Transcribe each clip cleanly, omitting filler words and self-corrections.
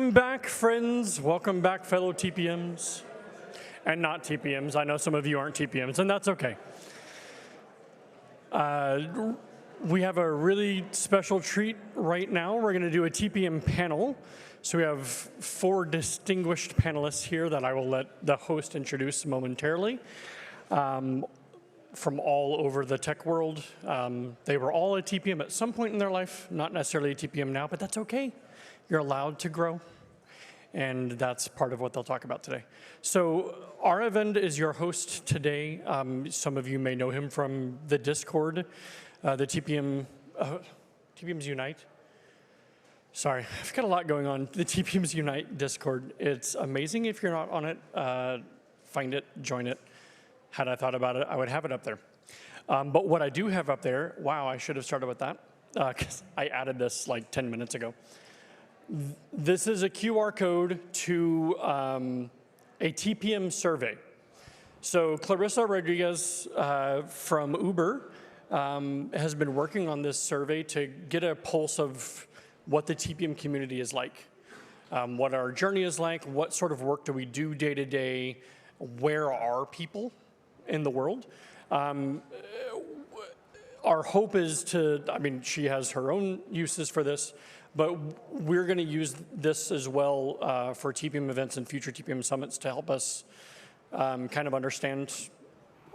Welcome back, friends. Welcome back, fellow TPMs. And not TPMs. I know some of you aren't TPMs, and that's okay. We have a really special treat right now. We're going to do a TPM panel. So we have 4 distinguished panelists here that I will let the host introduce momentarily. From all over the tech world. They were all a TPM at some point in their life, not necessarily a TPM now, but that's okay. You're allowed to grow, and that's part of what they'll talk about today. So Aravind is your host today. Some of you may know him from the Discord, the TPMs Unite. Sorry, I've got a lot going on. The TPMs Unite Discord. It's amazing. If you're not on it, find it, join it. Had I thought about it, I would have it up there. But what I do have up there, wow, I should have started with that, because I added this like 10 minutes ago. This is a QR code to a TPM survey. So Clarissa Rodriguez from Uber has been working on this survey to get a pulse of what the TPM community is like, what our journey is like, what sort of work do we do day to day, where are people in the world. Our hope is to, I mean, she has her own uses for this, but we're going to use this as well for TPM events and future TPM summits to help us kind of understand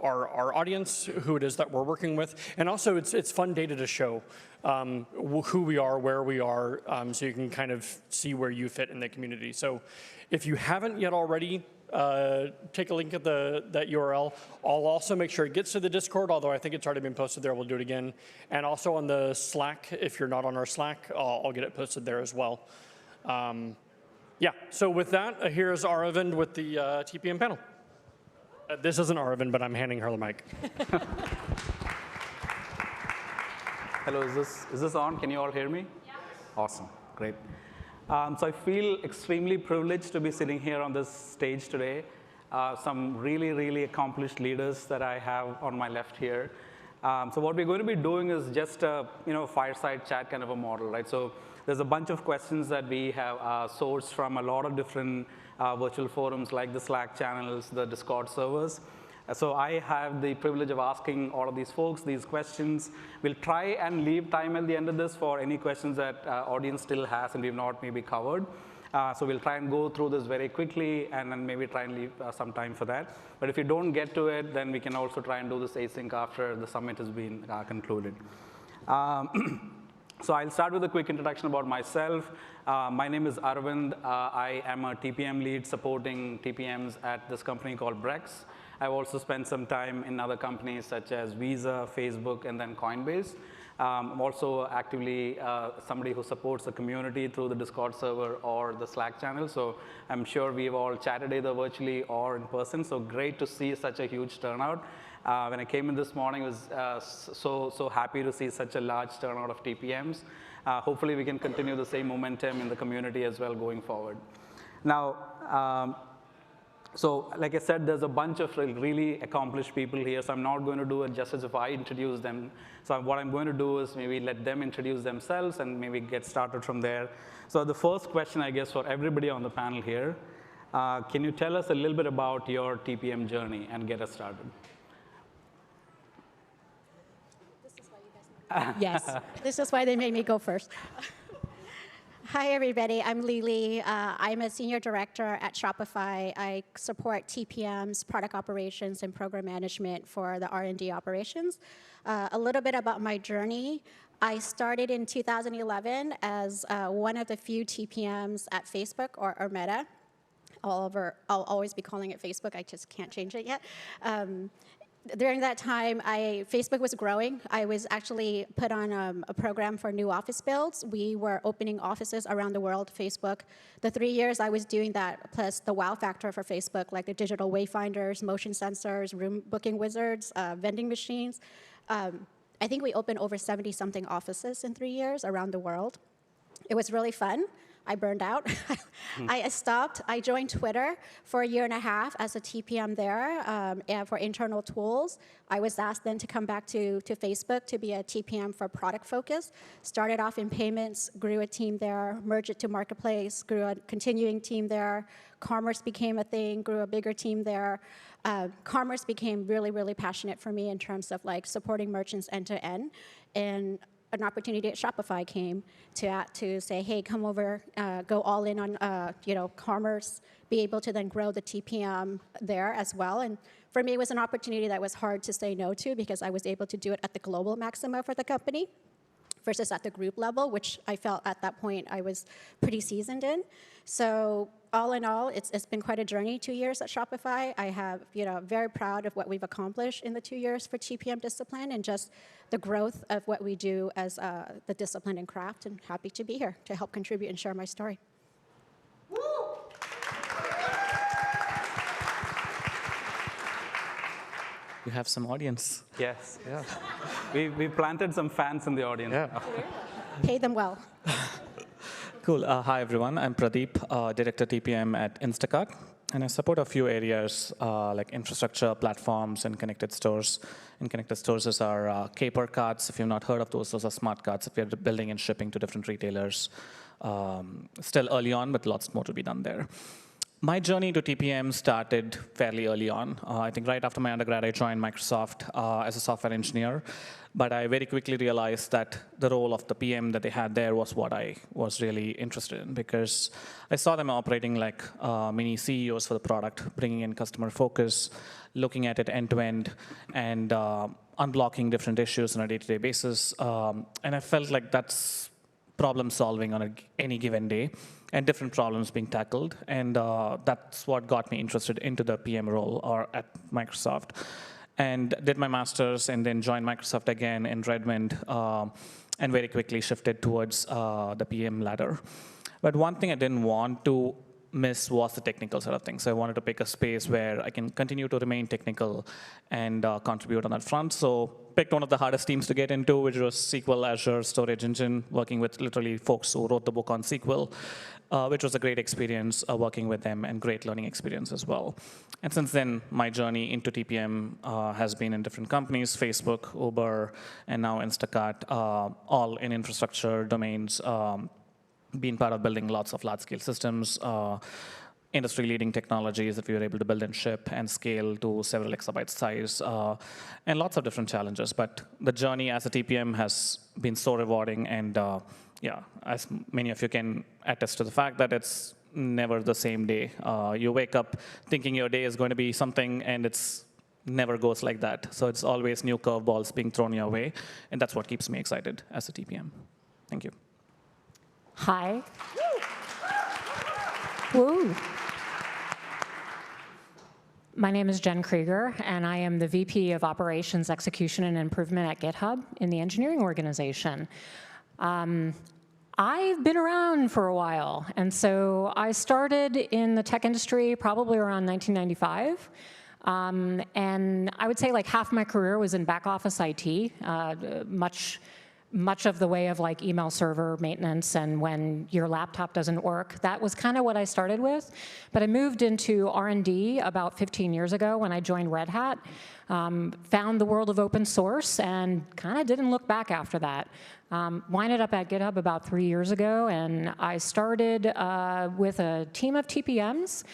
our audience, who it is that we're working with. And also, it's fun data to show who we are, where we are, so you can kind of see where you fit in the community. So if you haven't yet already, take a link at that URL. I'll also make sure it gets to the Discord, although I think it's already been posted there. We'll do it again. And also on the Slack, if you're not on our Slack, I'll get it posted there as well. Yeah, so with that, here's Aravind with the TPM panel. This isn't Aravind, but I'm handing her the mic. Hello, is this on? Can you all hear me? Yeah. Awesome, great. So I feel extremely privileged to be sitting here on this stage today. Some really accomplished leaders that I have on my left here. So what we're going to be doing is just a fireside chat kind of a model, right? So there's a bunch of questions that we have sourced from a lot of different virtual forums like the Slack channels, the Discord servers. So I have the privilege of asking all of these folks these questions. We'll try and leave time at the end of this for any questions that audience still has and we've not maybe covered. So we'll try and go through this very quickly and then maybe try and leave some time for that. But if you don't get to it, then we can also try and do this async after the summit has been concluded. So I'll start with a quick introduction about myself. My name is Aravind. I am a TPM lead supporting TPMs at this company called Brex. I've also spent some time in other companies such as Visa, Facebook, and then Coinbase. I'm also actively somebody who supports the community through the Discord server or the Slack channel. So I'm sure we've all chatted either virtually or in person. So great to see such a huge turnout. When I came in this morning, I was so happy to see such a large turnout of TPMs. Hopefully, we can continue the same momentum in the community as well going forward. Now, so like I said, there's a bunch of really accomplished people here, so I'm not going to do it just as if I introduce them. So what I'm going to do is maybe let them introduce themselves and maybe get started from there. So the first question, I guess, for everybody on the panel here, can you tell us a little bit about your TPM journey and get us started? Yes, this is why they made me go first. Hi, everybody. I'm Lyly. I'm a senior director at Shopify. I support TPM's product operations and program management for the R&D operations. A little bit about my journey. I started in 2011 as one of the few TPMs at Facebook or Meta. I'll always be calling it Facebook. I just can't change it yet. During that time, Facebook was growing. I was actually put on a program for new office builds. We were opening offices around the world, Facebook. The 3 years I was doing that, plus the wow factor for Facebook, like the digital wayfinders, motion sensors, room booking wizards, vending machines. I think we opened over 70-something offices in 3 years around the world. It was really fun. I burned out. I stopped. I joined Twitter for a year and a half as a TPM there and for internal tools. I was asked then to come back to Facebook to be a TPM for product focus. Started off in payments, grew a team there, merged it to marketplace, grew a continuing team there. Commerce became a thing, grew a bigger team there. Commerce became really, really passionate for me in terms of like supporting merchants end to end. And an opportunity at Shopify came to say, hey, come over, go all in on commerce, be able to then grow the TPM there as well. And for me, it was an opportunity that was hard to say no to because I was able to do it at the global maxima for the company versus at the group level, which I felt at that point I was pretty seasoned in. So all in all, it's been quite a journey, 2 years at Shopify. I have, very proud of what we've accomplished in the 2 years for TPM discipline and just the growth of what we do as the discipline and craft, and happy to be here to help contribute and share my story. You have some audience. Yes. Yeah. We planted some fans in the audience. Yeah. Pay them well. Cool. Hi, everyone. I'm Pradeep, Director TPM at Instacart. And I support a few areas like infrastructure, platforms, and connected stores. And connected stores is our Caper carts. If you've not heard of those are smart carts that we're building and shipping to different retailers. Still early on, but lots more to be done there. My journey to TPM started fairly early on. I think right after my undergrad, I joined Microsoft as a software engineer. But I very quickly realized that the role of the PM that they had there was what I was really interested in, because I saw them operating like mini CEOs for the product, bringing in customer focus, looking at it end-to-end, and unblocking different issues on a day-to-day basis. And I felt like that's problem solving on any given day, and different problems being tackled. And that's what got me interested into the PM role or at Microsoft. And did my master's and then joined Microsoft again in Redmond and very quickly shifted towards the PM ladder. But one thing I didn't want to miss was the technical side of things. So I wanted to pick a space where I can continue to remain technical and contribute on that front. So picked one of the hardest teams to get into, which was SQL Azure Storage Engine, working with literally folks who wrote the book on SQL, which was a great experience working with them and great learning experience as well. And since then, my journey into TPM has been in different companies, Facebook, Uber, and now Instacart, all in infrastructure domains, been part of building lots of large-scale systems, industry-leading technologies that we were able to build and ship and scale to several exabyte size, and lots of different challenges. But the journey as a TPM has been so rewarding, and yeah, as many of you can attest to the fact that it's never the same day. You wake up thinking your day is going to be something, and it's never goes like that. So it's always new curveballs being thrown your way, and that's what keeps me excited as a TPM. Thank you. Hi. Woo. My name is Jen Kriger, and I am the VP of Operations, Execution, and Improvement at GitHub in the engineering organization. I've been around for a while, and so I started in the tech industry probably around 1995. And I would say like half my career was in back office IT, much of the way of like email server maintenance and when your laptop doesn't work. That was kind of what I started with. But I moved into R&D about 15 years ago when I joined Red Hat, found the world of open source, and kind of didn't look back after that. Winded up at GitHub about 3 years ago, and I started with a team of TPMs.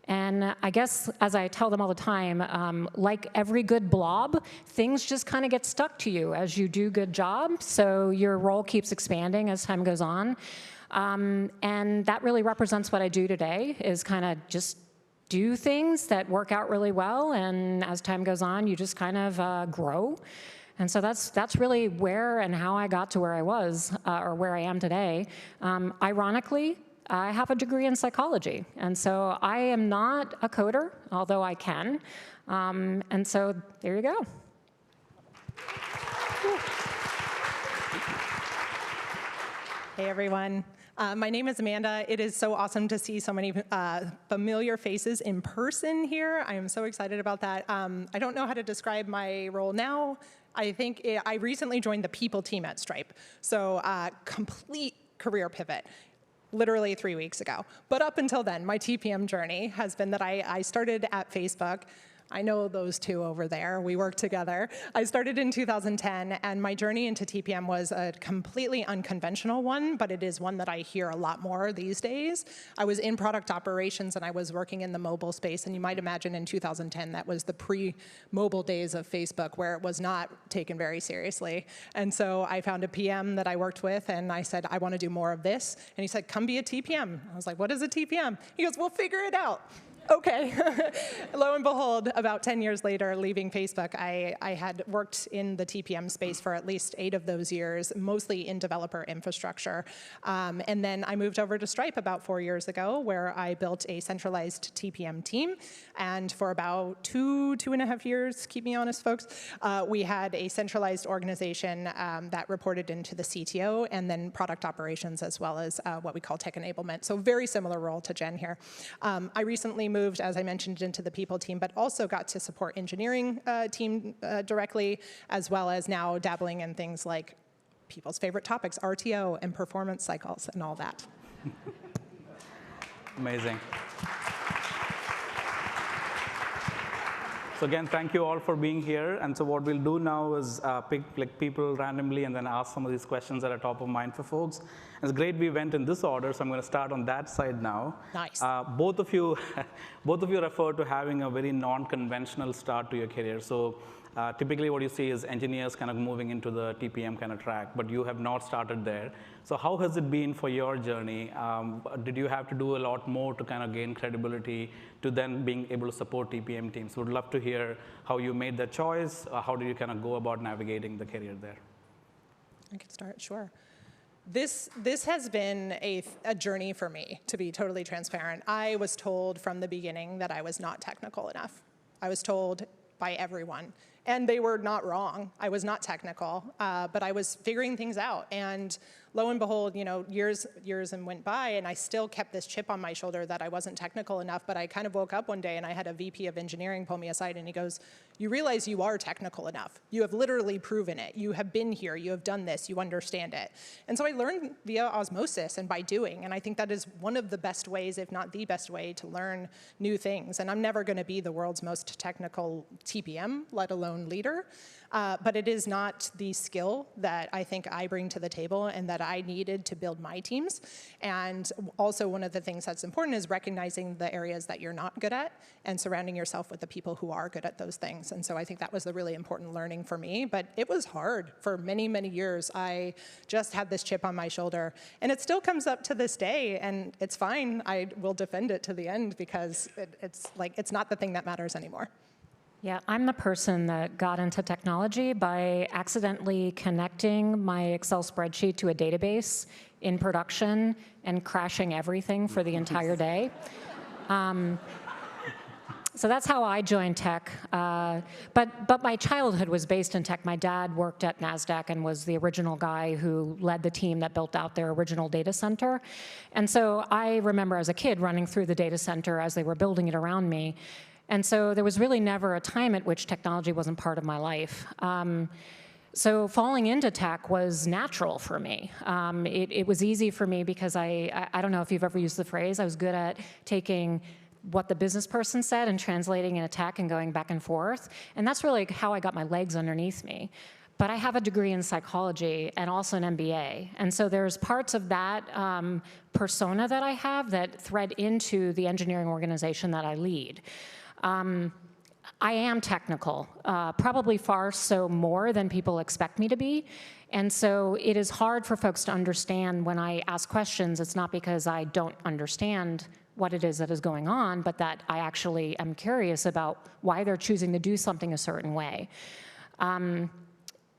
And I guess, as I tell them all the time, like every good blob, things just kind of get stuck to you as you do good job. So your role keeps expanding as time goes on. And that really represents what I do today, is kind of just do things that work out really well. And as time goes on, you just kind of grow. And so that's really where and how I got to where I was, or where I am today. Ironically, I have a degree in psychology, and so I am not a coder, although I can. And so there you go. Hey, everyone. My name is Amanda. It is so awesome to see so many familiar faces in person here. I am so excited about that. I don't know how to describe my role now. I think I recently joined the people team at Stripe, so complete career pivot. literally 3 weeks ago. But up until then, my TPM journey has been that I started at Facebook. I know those two over there. We work together. I started in 2010, and my journey into TPM was a completely unconventional one, but it is one that I hear a lot more these days. I was in product operations, and I was working in the mobile space, and you might imagine in 2010, that was the pre-mobile days of Facebook, where it was not taken very seriously. And so I found a PM that I worked with, and I said, I want to do more of this. And he said, come be a TPM. I was like, what is a TPM? He goes, we'll figure it out. Okay. Lo and behold, about 10 years later, leaving Facebook, I had worked in the TPM space for at least 8 of those years, mostly in developer infrastructure. And then I moved over to Stripe about 4 years ago, where I built a centralized TPM team. And for about 2.5 years, keep me honest, folks, we had a centralized organization that reported into the CTO, and then product operations, as well as what we call tech enablement. So very similar role to Jen here. I recently moved, as I mentioned, into the people team, but also got to support engineering team directly, as well as now dabbling in things like people's favorite topics, RTO and performance cycles and all that. Amazing. So again, thank you all for being here. And so what we'll do now is pick people randomly and then ask some of these questions that are top of mind for folks. And it's great we went in this order, so I'm going to start on that side now. Nice. Both of you refer to having a very non-conventional start to your career. So typically what you see is engineers kind of moving into the TPM kind of track, but you have not started there. So how has it been for your journey? Did you have to do a lot more to kind of gain credibility to then being able to support TPM teams? Would love to hear how you made that choice. How do you kind of go about navigating the career there? I can start, sure. This has been a journey for me, to be totally transparent. I was told from the beginning that I was not technical enough. I was told by everyone. And they were not wrong. I was not technical, but I was figuring things out. And lo and behold, years and went by, and I still kept this chip on my shoulder that I wasn't technical enough. But I kind of woke up one day, and I had a VP of engineering pull me aside, and he goes, "You realize you are technical enough. You have literally proven it. You have been here. You have done this. You understand it." And so I learned via osmosis and by doing. And I think that is one of the best ways, if not the best way, to learn new things. And I'm never going to be the world's most technical TPM, let alone leader. But it is not the skill that I think I bring to the table and that I needed to build my teams. And also one of the things that's important is recognizing the areas that you're not good at and surrounding yourself with the people who are good at those things. And so I think that was a really important learning for me. But it was hard for many, many years. I just had this chip on my shoulder. And it still comes up to this day. And it's fine. I will defend it to the end because it's not the thing that matters anymore. Yeah, I'm the person that got into technology by accidentally connecting my Excel spreadsheet to a database in production and crashing everything for the entire day. So that's how I joined tech. But my childhood was based in tech. My dad worked at NASDAQ and was the original guy who led the team that built out their original data center. And so I remember as a kid running through the data center as they were building it around me. And so there was really never a time at which technology wasn't part of my life. So falling into tech was natural for me. It was easy for me because I don't know if you've ever used the phrase, I was good at taking what the business person said and translating into tech and going back and forth. And that's really how I got my legs underneath me. But I have a degree in psychology and also an MBA. And so there's parts of that persona that I have that thread into the engineering organization that I lead. I am technical, probably far so more than people expect me to be. And so it is hard for folks to understand when I ask questions. It's not because I don't understand what it is that is going on, but that I actually am curious about why they're choosing to do something a certain way.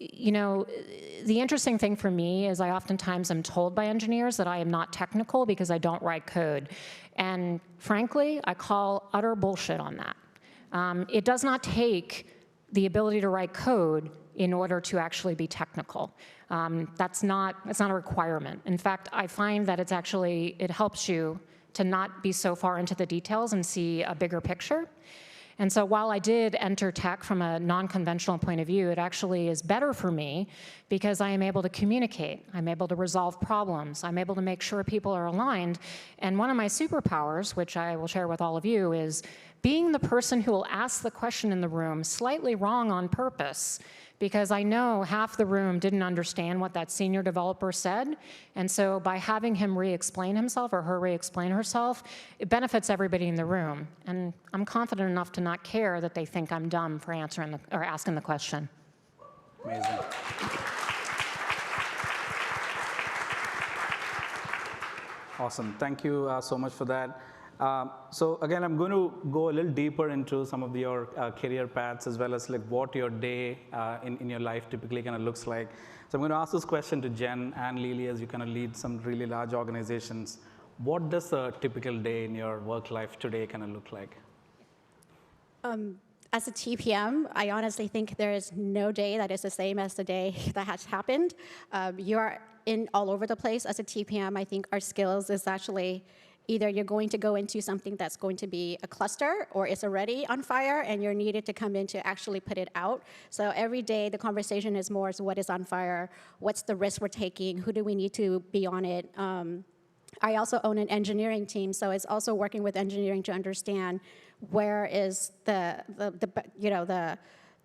The interesting thing for me is I oftentimes am told by engineers that I am not technical because I don't write code. And frankly, I call utter bullshit on that. It does not take the ability to write code in order to actually be technical. That's not a requirement. In fact, I find that it helps you to not be so far into the details and see a bigger picture. And so while I did enter tech from a non-conventional point of view, it actually is better for me because I am able to communicate. I'm able to resolve problems. I'm able to make sure people are aligned. And one of my superpowers, which I will share with all of you, is being the person who will ask the question in the room slightly wrong on purpose, because I know half the room didn't understand what that senior developer said. And so by having him re-explain himself or her re-explain herself, it benefits everybody in the room. And I'm confident enough to not care that they think I'm dumb for answering or asking the question. Amazing. Awesome. Thank you so much for that. So again, I'm going to go a little deeper into some of your career paths as well as like what your day in your life typically kind of looks like. So I'm going to ask this question to Jen and Lyly as you kind of lead some really large organizations. What does a typical day in your work life today kind of look like? As a TPM, I honestly think there is no day that is the same as the day that has happened. You are in all over the place as a TPM. I think our skills is actually either you're going to go into something that's going to be a cluster or it's already on fire and you're needed to come in to actually put it out. So every day the conversation is more, so what is on fire? What's the risk we're taking? Who do we need to be on it? I also own an engineering team, so it's also working with engineering to understand where is the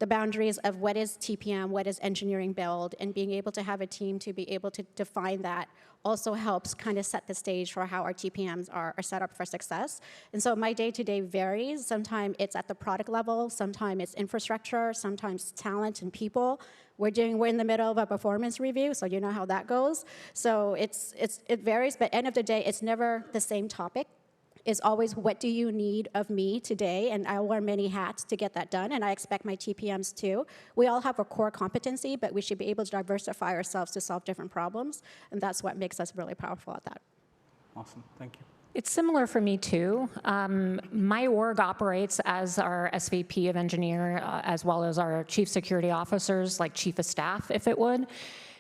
boundaries of what is TPM, what is engineering build, and being able to have a team to be able to define that also helps kind of set the stage for how our TPMs are set up for success. And so my day-to-day varies. Sometimes it's at the product level, sometimes it's infrastructure, sometimes talent and people. We're in the middle of a performance review, so you know how that goes. So it varies, but end of the day, it's never the same topic. It's always, what do you need of me today? And I wear many hats to get that done, and I expect my TPMs too. We all have a core competency, but we should be able to diversify ourselves to solve different problems, and that's what makes us really powerful at that. Awesome, thank you. It's similar for me too. My org operates as our SVP of engineer, as well as our chief security officers, like chief of staff, if it would.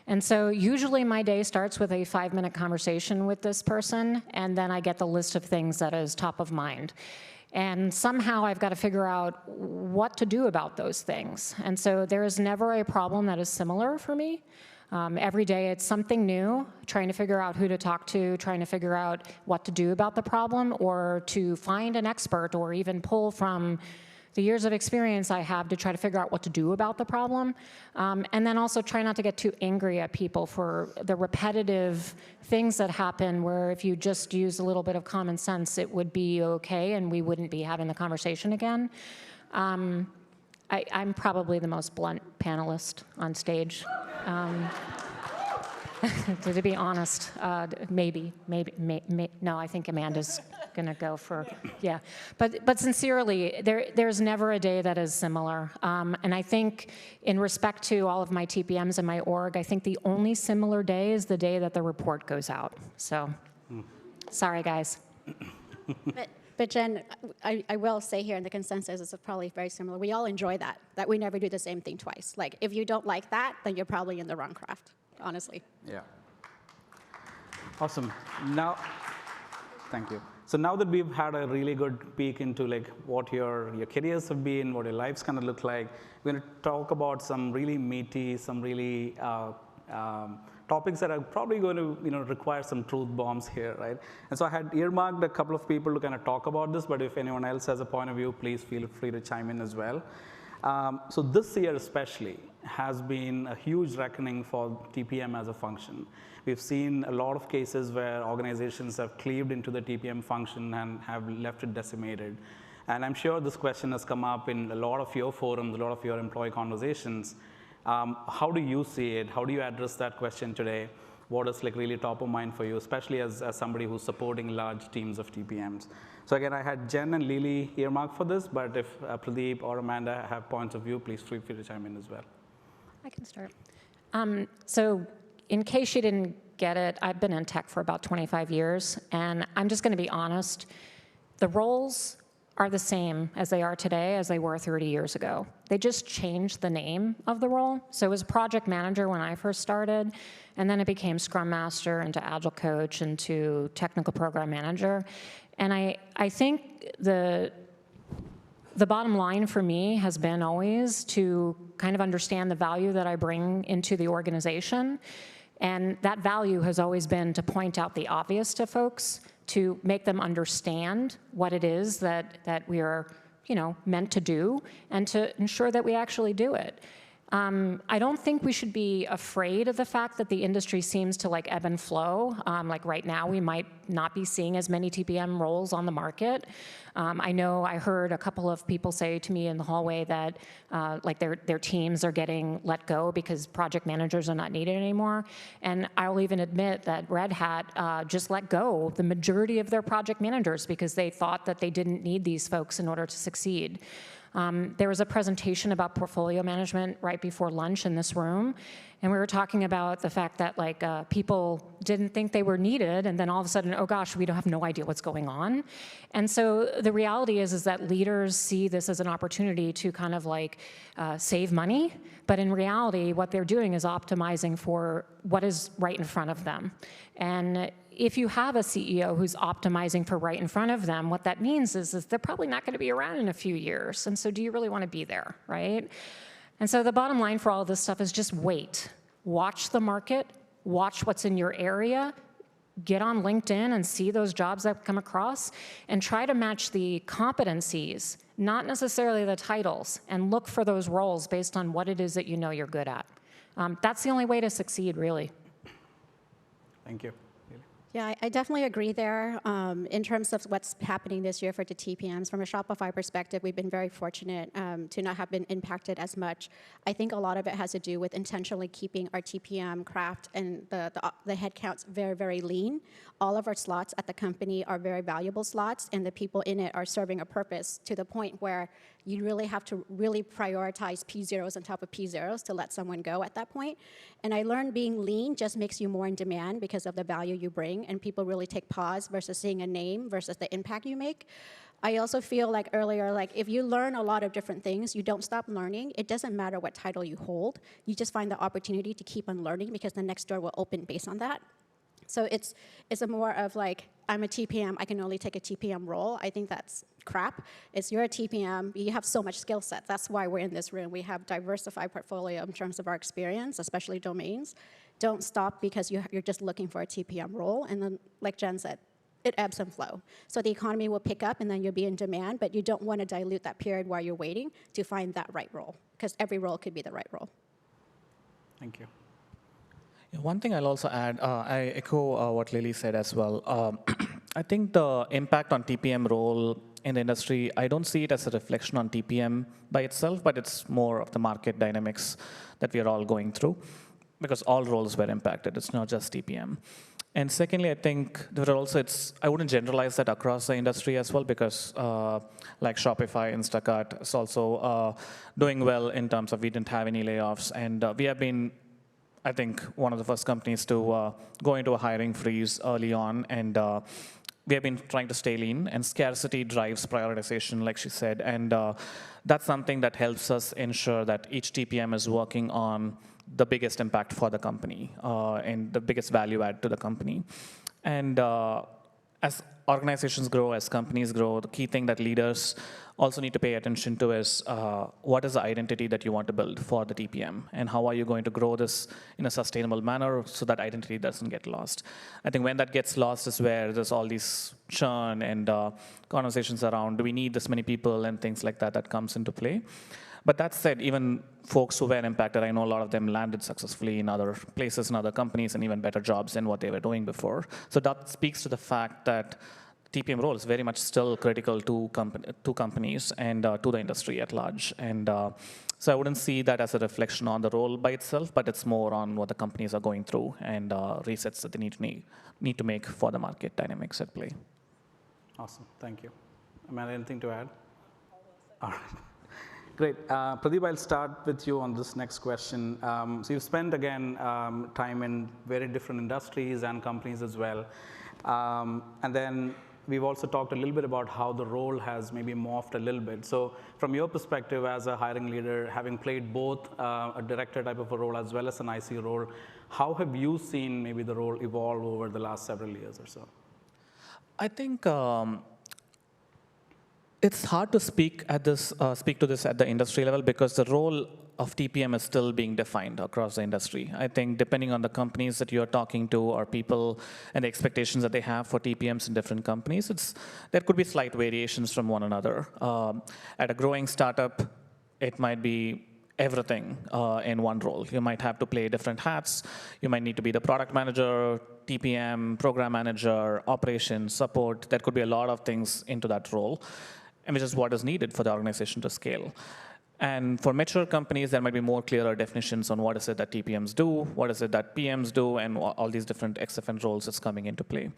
And so usually my day starts with a 5-minute conversation with this person, and then I get the list of things that is top of mind. And somehow I've got to figure out what to do about those things. And so there is never a problem that is similar for me. Every day it's something new, trying to figure out who to talk to, trying to figure out what to do about the problem, or to find an expert, or even pull from the years of experience I have to try to figure out what to do about the problem. And then also try not to get too angry at people for the repetitive things that happen where if you just use a little bit of common sense, it would be okay and we wouldn't be having the conversation again. I'm probably the most blunt panelist on stage. To be honest, maybe, no, I think Amanda's gonna go for, yeah. But sincerely, there's never a day that is similar. And I think in respect to all of my TPMs and my org, I think the only similar day is the day that the report goes out. So, sorry guys. But Jen, I will say here in the consensus is probably very similar. We all enjoy that we never do the same thing twice. Like, if you don't like that, then you're probably in the wrong craft, honestly. Yeah. Awesome. Now, thank you. So now that we've had a really good peek into like what your careers have been, what your lives kind of look like, we're going to talk about some really meaty, some really topics that are probably going to require some truth bombs here, right? And so I had earmarked a couple of people to kind of talk about this, but if anyone else has a point of view, please feel free to chime in as well. So this year especially has been a huge reckoning for TPM as a function. We've seen a lot of cases where organizations have cleaved into the TPM function and have left it decimated. And I'm sure this question has come up in a lot of your forums, a lot of your employee conversations. How do you see it? How do you address that question today? What is like really top of mind for you, especially as somebody who's supporting large teams of TPMs? So again, I had Jen and Lyly earmarked for this, but if Pradeep or Amanda have points of view, please feel free to chime in as well. I can start. So in case you didn't get it, I've been in tech for about 25 years, and I'm just going to be honest. The roles are the same as they are today as they were 30 years ago. They just changed the name of the role. So it was project manager when I first started, and then it became Scrum Master, into Agile Coach, into Technical Program Manager. And I think The bottom line for me has been always to kind of understand the value that I bring into the organization. And that value has always been to point out the obvious to folks, to make them understand what it is that we are, meant to do, and to ensure that we actually do it. I don't think we should be afraid of the fact that the industry seems to ebb and flow. Like right now, we might not be seeing as many TPM roles on the market. I know I heard a couple of people say to me in the hallway that their teams are getting let go because project managers are not needed anymore. And I'll even admit that Red Hat just let go the majority of their project managers because they thought that they didn't need these folks in order to succeed. There was a presentation about portfolio management right before lunch in this room, and we were talking about the fact that people didn't think they were needed, and then all of a sudden, oh gosh, we don't have no idea what's going on. And so the reality is that leaders see this as an opportunity to kind of save money, but in reality, what they're doing is optimizing for what is right in front of them. And if you have a CEO who's optimizing for right in front of them, what that means is they're probably not going to be around in a few years. And so do you really want to be there, right? And so the bottom line for all of this stuff is just wait. Watch the market, watch what's in your area, get on LinkedIn and see those jobs that come across, and try to match the competencies, not necessarily the titles, and look for those roles based on what it is that you know you're good at. That's the only way to succeed, really. Thank you. Yeah, I definitely agree there. In terms of what's happening this year for the TPMs, from a Shopify perspective, we've been very fortunate to not have been impacted as much. I think a lot of it has to do with intentionally keeping our TPM craft and the headcounts very, very lean. All of our slots at the company are very valuable slots, and the people in it are serving a purpose to the point where you really have to really prioritize P0s on top of P0s to let someone go at that point. And I learned being lean just makes you more in demand because of the value you bring, and people really take pause versus seeing a name versus the impact you make. I also feel like earlier, if you learn a lot of different things, you don't stop learning. It doesn't matter what title you hold. You just find the opportunity to keep on learning because the next door will open based on that. So it's a more of I'm a TPM, I can only take a TPM role. I think that's crap. You're a TPM, you have so much skill set. That's why we're in this room. We have diversified portfolio in terms of our experience, especially domains. Don't stop because you're just looking for a TPM role. And then, like Jen said, it ebbs and flow. So the economy will pick up and then you'll be in demand, but you don't want to dilute that period while you're waiting to find that right role, because every role could be the right role. Thank you. Yeah, one thing I'll also add, I echo what Lyly said as well. I think the impact on TPM role in the industry, I don't see it as a reflection on TPM by itself, but it's more of the market dynamics that we are all going through, because all roles were impacted. It's not just TPM. And secondly, I think there are also, I wouldn't generalize that across the industry as well, because like Shopify, Instacart is also doing well in terms of we didn't have any layoffs. And we have been, I think, one of the first companies to go into a hiring freeze early on, and we have been trying to stay lean, and scarcity drives prioritization, like she said, and that's something that helps us ensure that each TPM is working on the biggest impact for the company and the biggest value add to the company. And as organizations grow, as companies grow, the key thing that leaders also need to pay attention to is what is the identity that you want to build for the TPM, and how are you going to grow this in a sustainable manner so that identity doesn't get lost. I think when that gets lost is where there's all these churn and conversations around, do we need this many people and things like that comes into play. But that said, even folks who were impacted, I know a lot of them landed successfully in other places, in other companies, and even better jobs than what they were doing before. So that speaks to the fact that TPM role is very much still critical to companies and to the industry at large. And so I wouldn't see that as a reflection on the role by itself, but it's more on what the companies are going through and resets that they need to make for the market dynamics at play. Awesome, thank you. Amanda, anything to add? All right. Great. Pradeep, I'll start with you on this next question. So you've spent, again, time in very different industries and companies as well. And then we've also talked a little bit about how the role has maybe morphed a little bit. So from your perspective as a hiring leader, having played both a director type of a role as well as an IC role, how have you seen maybe the role evolve over the last several years or so? I think It's hard to speak to this at the industry level because the role of TPM is still being defined across the industry. I think depending on the companies that you're talking to or people and the expectations that they have for TPMs in different companies, there could be slight variations from one another. At a growing startup, it might be everything in one role. You might have to play different hats. You might need to be the product manager, TPM, program manager, operations, support. There could be a lot of things into that role, and which is what is needed for the organization to scale. And for mature companies, there might be more clearer definitions on what is it that TPMs do, what is it that PMs do, and all these different XFN roles that's coming into play.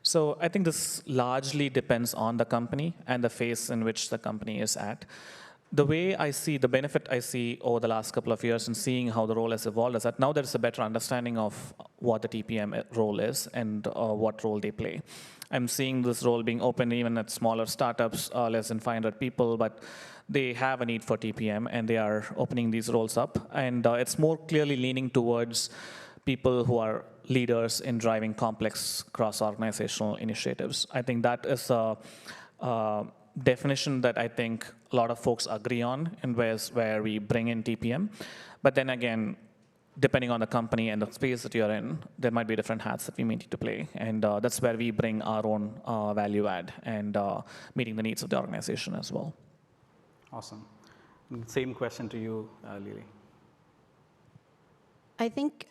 So I think this largely depends on the company and the phase in which the company is at. The way I see, the benefit I see over the last couple of years and seeing how the role has evolved is that now there's a better understanding of what the TPM role is and what role they play. I'm seeing this role being open even at smaller startups, less than 500 people, but they have a need for TPM and they are opening these roles up. And it's more clearly leaning towards people who are leaders in driving complex cross-organizational initiatives. I think that is a definition that I think a lot of folks agree on, and where we bring in TPM. But then again, depending on the company and the space that you're in, there might be different hats that we may need to play. And that's where we bring our own value add and meeting the needs of the organization as well. Awesome. Same question to you, Lyly. I think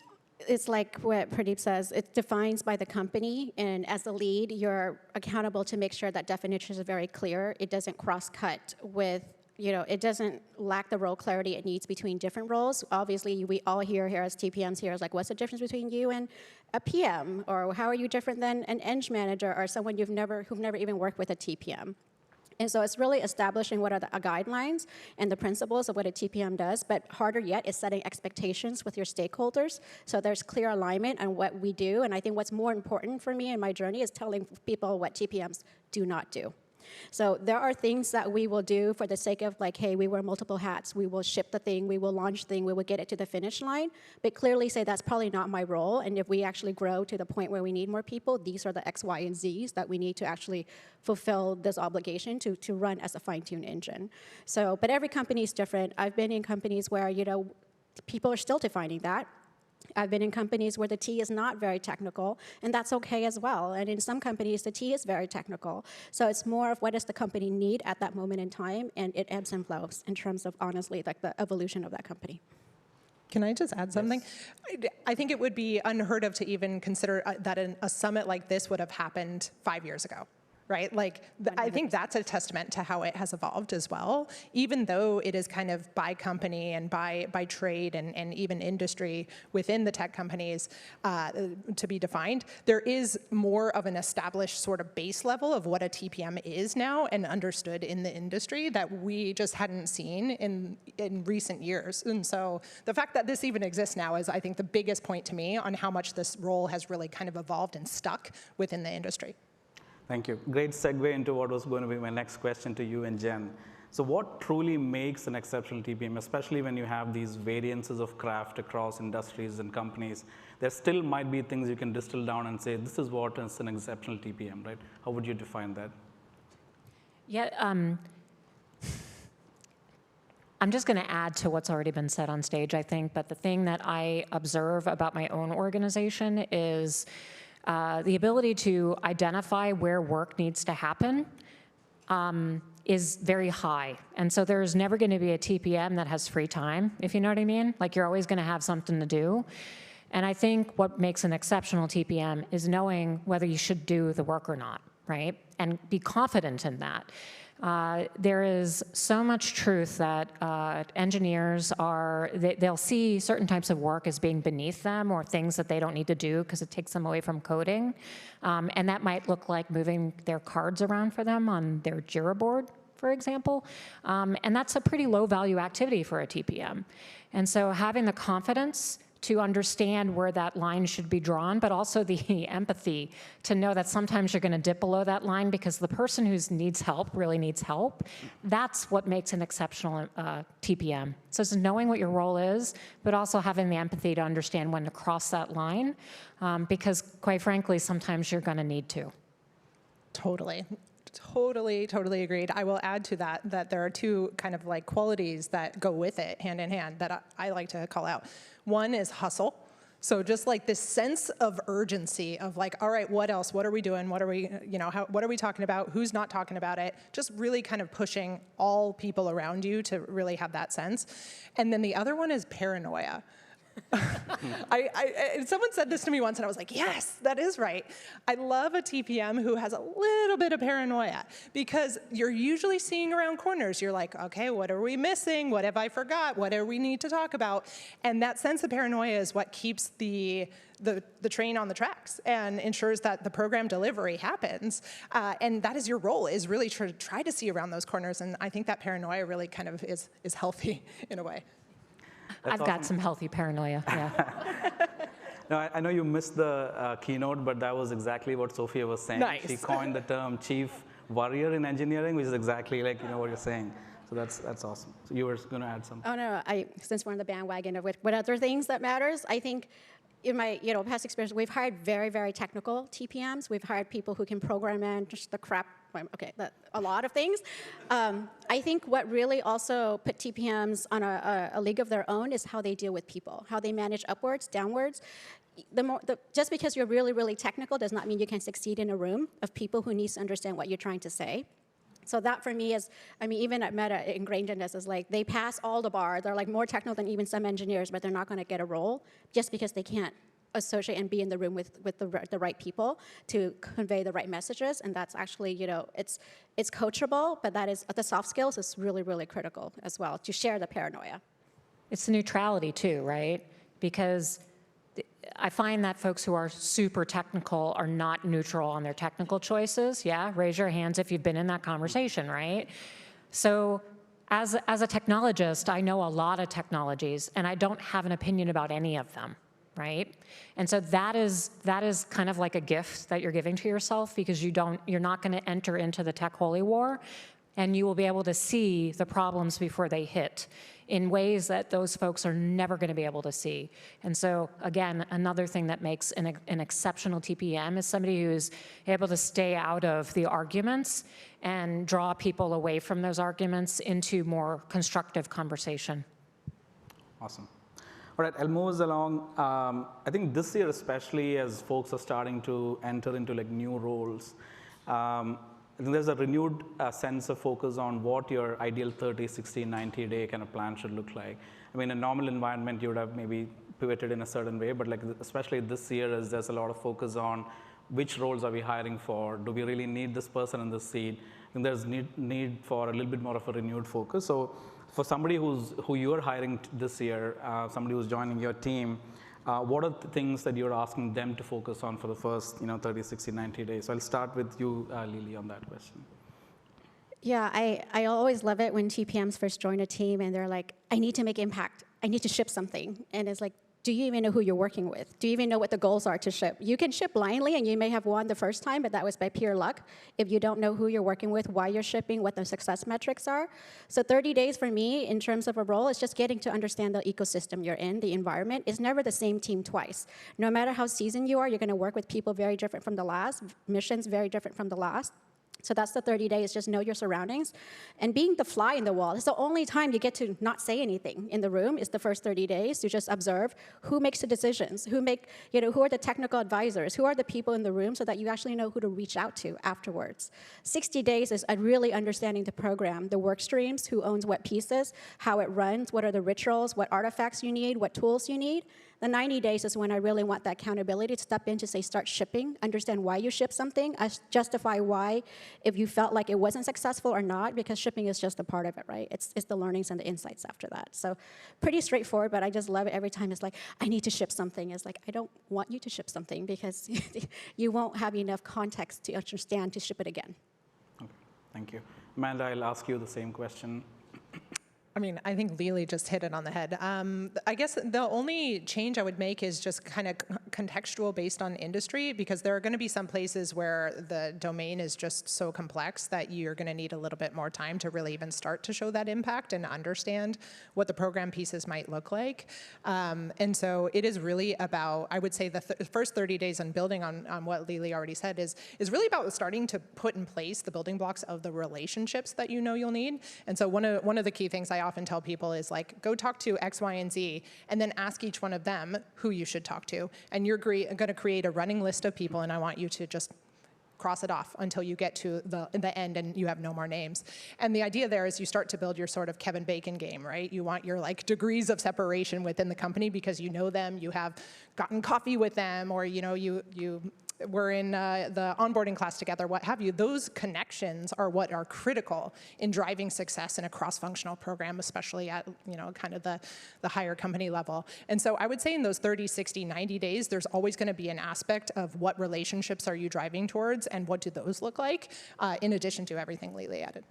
it's like what Pradeep says, it's defined by the company, and as the lead, you're accountable to make sure that definitions are very clear. It doesn't cross-cut with, it doesn't lack the role clarity it needs between different roles. Obviously, we all here as TPMs here is like, what's the difference between you and a PM? Or how are you different than an eng manager or someone who've never even worked with a TPM? And so it's really establishing what are the guidelines and the principles of what a TPM does, but harder yet is setting expectations with your stakeholders so there's clear alignment on what we do. And I think what's more important for me in my journey is telling people what TPMs do not do. So there are things that we will do for the sake of like, hey, we wear multiple hats, we will ship the thing, we will launch the thing, we will get it to the finish line, but clearly say that's probably not my role, and if we actually grow to the point where we need more people, these are the X, Y, and Zs that we need to actually fulfill this obligation to run as a fine-tuned engine. So, but every company is different. I've been in companies where, people are still defining that. I've been in companies where the T is not very technical, and that's okay as well. And in some companies, the T is very technical. So it's more of what does the company need at that moment in time, and it ebbs and flows in terms of, honestly, like the evolution of that company. Can I just add something? Yes. I think it would be unheard of to even consider that a summit like this would have happened 5 years ago. Right? Like, I think that's a testament to how it has evolved as well. Even though it is kind of by company and by trade and even industry within the tech companies to be defined, there is more of an established sort of base level of what a TPM is now and understood in the industry that we just hadn't seen in recent years. And so the fact that this even exists now is, I think, the biggest point to me on how much this role has really kind of evolved and stuck within the industry. Thank you. Great segue into what was going to be my next question to you and Jen. So what truly makes an exceptional TPM, especially when you have these variances of craft across industries and companies? There still might be things you can distill down and say, this is what is an exceptional TPM, right? How would you define that? Yeah, I'm just going to add to what's already been said on stage, I think. But the thing that I observe about my own organization is the ability to identify where work needs to happen is very high. And so there's never going to be a TPM that has free time, if you know what I mean. Like, you're always going to have something to do. And I think what makes an exceptional TPM is knowing whether you should do the work or not, right? And be confident in that. There is so much truth that engineers they'll see certain types of work as being beneath them or things that they don't need to do because it takes them away from coding. And that might look like moving their cards around for them on their Jira board, for example. And that's a pretty low value activity for a TPM. And so having the confidence to understand where that line should be drawn, but also the empathy to know that sometimes you're going to dip below that line because the person who needs help really needs help. That's what makes an exceptional TPM. So it's knowing what your role is, but also having the empathy to understand when to cross that line, because quite frankly, sometimes you're going to need to. Totally. Totally agreed. I will add to that there are two kind of like qualities that go with it hand in hand that I like to call out. One is hustle. So just like this sense of urgency of like, all right, what else? What are we doing? What are we, what are we talking about? Who's not talking about it? Just really kind of pushing all people around you to really have that sense. And then the other one is paranoia. Someone said this to me once, and I was like, yes, that is right. I love a TPM who has a little bit of paranoia, because you're usually seeing around corners. You're like, okay, what are we missing? What have I forgot? What do we need to talk about? And that sense of paranoia is what keeps the train on the tracks and ensures that the program delivery happens. And that is your role, is really to try to see around those corners. And I think that paranoia really kind of is healthy in a way. I've got some healthy paranoia, yeah. No, I know you missed the keynote, but that was exactly what Sophia was saying. Nice. She coined the term chief warrior in engineering, which is exactly like what you're saying. So that's awesome. So you were going to add something. Oh, no, since we're on the bandwagon of what other things that matters, I think in my past experience, we've hired very, very technical TPMs. We've hired people who can program in just the crap, a lot of things. I think what really also put TPMs on a league of their own is how they deal with people, how they manage upwards, downwards. Just because you're really, really technical does not mean you can succeed in a room of people who need to understand what you're trying to say. So that for me is, even at Meta, ingrained in this is like, they pass all the bar. They're like more technical than even some engineers, but they're not going to get a role just because they can't associate and be in the room with the right people to convey the right messages. And that's actually, it's coachable, but that is, the soft skills is really, really critical as well, to share the paranoia. It's the neutrality too, right? Because I find that folks who are super technical are not neutral on their technical choices. Yeah, raise your hands if you've been in that conversation, right? So as a technologist, I know a lot of technologies, and I don't have an opinion about any of them, right? And so that is kind of like a gift that you're giving to yourself, because you're not going to enter into the tech holy war, and you will be able to see the problems before they hit in ways that those folks are never going to be able to see. And so, again, another thing that makes an exceptional TPM is somebody who's able to stay out of the arguments and draw people away from those arguments into more constructive conversation. Awesome. All right, I'll move us along. I think this year, especially as folks are starting to enter into like new roles, I think there's a renewed sense of focus on what your ideal 30, 60, 90-day kind of plan should look like. In a normal environment, you would have maybe pivoted in a certain way, but like especially this year, as there's a lot of focus on which roles are we hiring for? Do we really need this person in this seat? And there's need for a little bit more of a renewed focus. So for somebody who you're hiring this year, somebody who's joining your team, what are the things that you're asking them to focus on for the first 30, 60, 90 days? So I'll start with you, Lyly, on that question. Yeah, I always love it when TPMs first join a team and they're like, I need to make impact. I need to ship something. And it's like, do you even know who you're working with? Do you even know what the goals are to ship? You can ship blindly, and you may have won the first time, but that was by pure luck. If you don't know who you're working with, why you're shipping, what the success metrics are. So 30 days for me, in terms of a role, is just getting to understand the ecosystem you're in, the environment. It's never the same team twice. No matter how seasoned you are, you're going to work with people very different from the last, missions very different from the last. So that's the 30 days, just know your surroundings. And being the fly in the wall, it's the only time you get to not say anything in the room, is the first 30 days, to just observe who makes the decisions, who are the technical advisors, who are the people in the room, so that you actually know who to reach out to afterwards. 60 days is really understanding the program, the work streams, who owns what pieces, how it runs, what are the rituals, what artifacts you need, what tools you need. The 90 days is when I really want that accountability to step in to say, start shipping, understand why you ship something, justify why, if you felt like it wasn't successful or not, because shipping is just a part of it, right? It's the learnings and the insights after that. So pretty straightforward, but I just love it every time. It's like, I need to ship something. It's like, I don't want you to ship something, because you won't have enough context to understand to ship it again. Okay, thank you. Amanda, I'll ask you the same question. I think Lyly just hit it on the head. I guess the only change I would make is just kind of contextual based on industry, because there are going to be some places where the domain is just so complex that you're going to need a little bit more time to really even start to show that impact and understand what the program pieces might look like. And so it is really about, I would say the first 30 days on building on what Lyly already said is really about starting to put in place the building blocks of the relationships that you know you'll need. And so one of the key things I often tell people is like, go talk to X, Y, and Z, and then ask each one of them who you should talk to. And you're going to create a running list of people, and I want you to just cross it off until you get to the end and you have no more names. And the idea there is you start to build your sort of Kevin Bacon game, right? You want your like degrees of separation within the company because you know them, you have gotten coffee with them, or you know you were in the onboarding class together, what have you. Those connections are what are critical in driving success in a cross-functional program, especially at kind of the higher company level. And so I would say in those 30, 60, 90 days, there's always going to be an aspect of what relationships are you driving towards and what do those look like, in addition to everything Lyly added.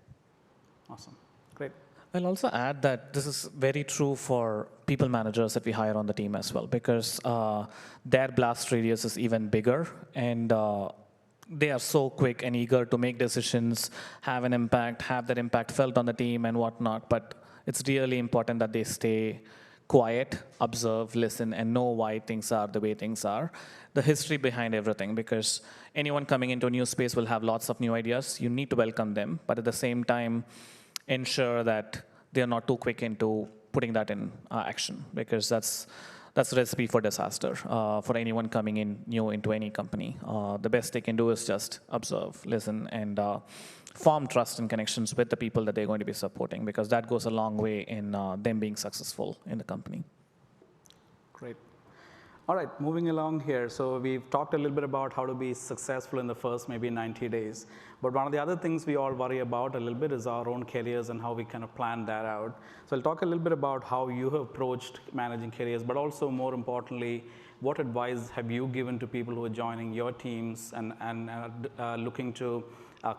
Awesome. Great. I'll also add that this is very true for people managers that we hire on the team as well, because their blast radius is even bigger, and they are so quick and eager to make decisions, have an impact, have that impact felt on the team and whatnot. But it's really important that they stay quiet, observe, listen, and know why things are the way things are, the history behind everything, because anyone coming into a new space will have lots of new ideas. You need to welcome them, but at the same time, ensure that they're not too quick into putting that in action, because that's a recipe for disaster for anyone coming in new into any company. The best they can do is just observe, listen, and form trust and connections with the people that they're going to be supporting, because that goes a long way in them being successful in the company. Great. All right, moving along here. So we've talked a little bit about how to be successful in the first maybe 90 days. But one of the other things we all worry about a little bit is our own careers and how we kind of plan that out. So I'll talk a little bit about how you have approached managing careers, but also more importantly, what advice have you given to people who are joining your teams and looking to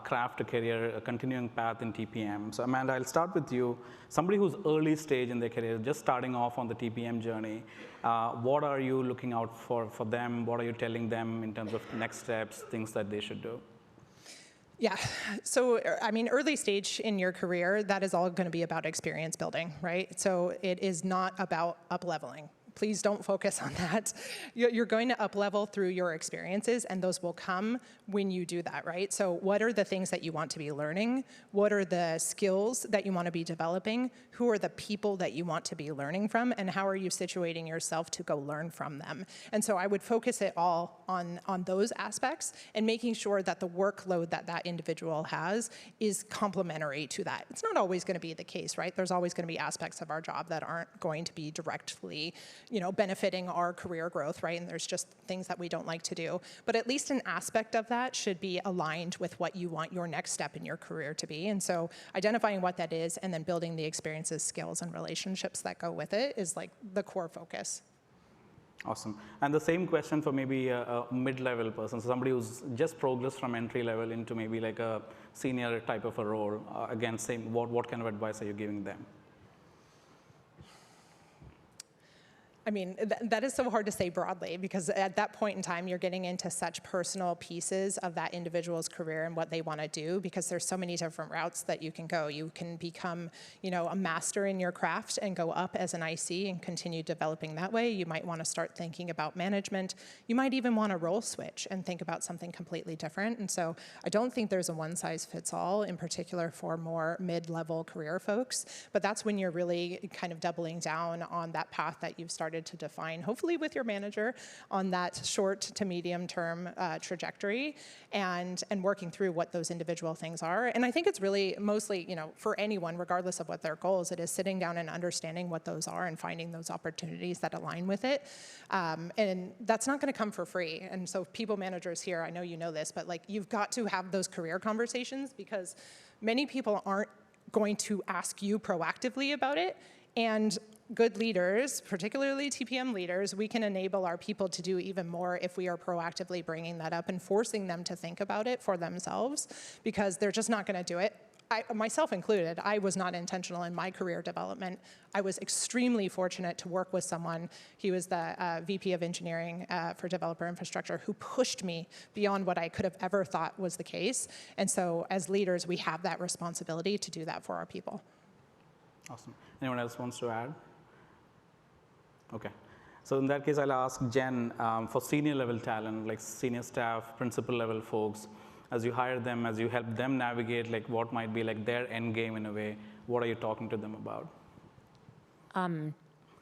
craft a career, a continuing path in TPM. So Amanda, I'll start with you. Somebody who's early stage in their career, just starting off on the TPM journey, what are you looking out for them? What are you telling them in terms of next steps, things that they should do? Yeah, so I mean, early stage in your career, that is all going to be about experience building, right? So it is not about up-leveling. Please don't focus on that. You're going to up-level through your experiences, and those will come when you do that, right? So what are the things that you want to be learning? What are the skills that you want to be developing? Who are the people that you want to be learning from? And how are you situating yourself to go learn from them? And so I would focus it all on those aspects and making sure that the workload that individual has is complementary to that. It's not always going to be the case, right? There's always going to be aspects of our job that aren't going to be directly benefiting our career growth, right? And there's just things that we don't like to do. But at least an aspect of that should be aligned with what you want your next step in your career to be. And so identifying what that is and then building the experiences, skills, and relationships that go with it is like the core focus. Awesome. And the same question for maybe a mid-level person, so somebody who's just progressed from entry level into maybe like a senior type of a role. Again, same. What kind of advice are you giving them? I mean, that is so hard to say broadly, because at that point in time, you're getting into such personal pieces of that individual's career and what they want to do, because there's so many different routes that you can go. You can become, a master in your craft and go up as an IC and continue developing that way. You might want to start thinking about management. You might even want to role switch and think about something completely different. And so I don't think there's a one-size-fits-all, in particular for more mid-level career folks, but that's when you're really kind of doubling down on that path that you've started to define, hopefully with your manager, on that short to medium term trajectory, and working through what those individual things are. And I think it's really mostly, for anyone, regardless of what their goals, it is sitting down and understanding what those are and finding those opportunities that align with it. And that's not going to come for free. And so people managers here, I know you know this, but like you've got to have those career conversations, because many people aren't going to ask you proactively about it. And good leaders, particularly TPM leaders, we can enable our people to do even more if we are proactively bringing that up and forcing them to think about it for themselves, because they're just not going to do it myself included, I was not intentional in my career development. I was extremely fortunate to work with someone. He was the VP of engineering for developer infrastructure who pushed me beyond what I could have ever thought was the case. And so as leaders, we have that responsibility to do that for our people. Awesome. Anyone else wants to add? Okay. So in that case, I'll ask Jen, for senior level talent, like senior staff, principal level folks, as you hire them, as you help them navigate, like what might be like their end game in a way, what are you talking to them about?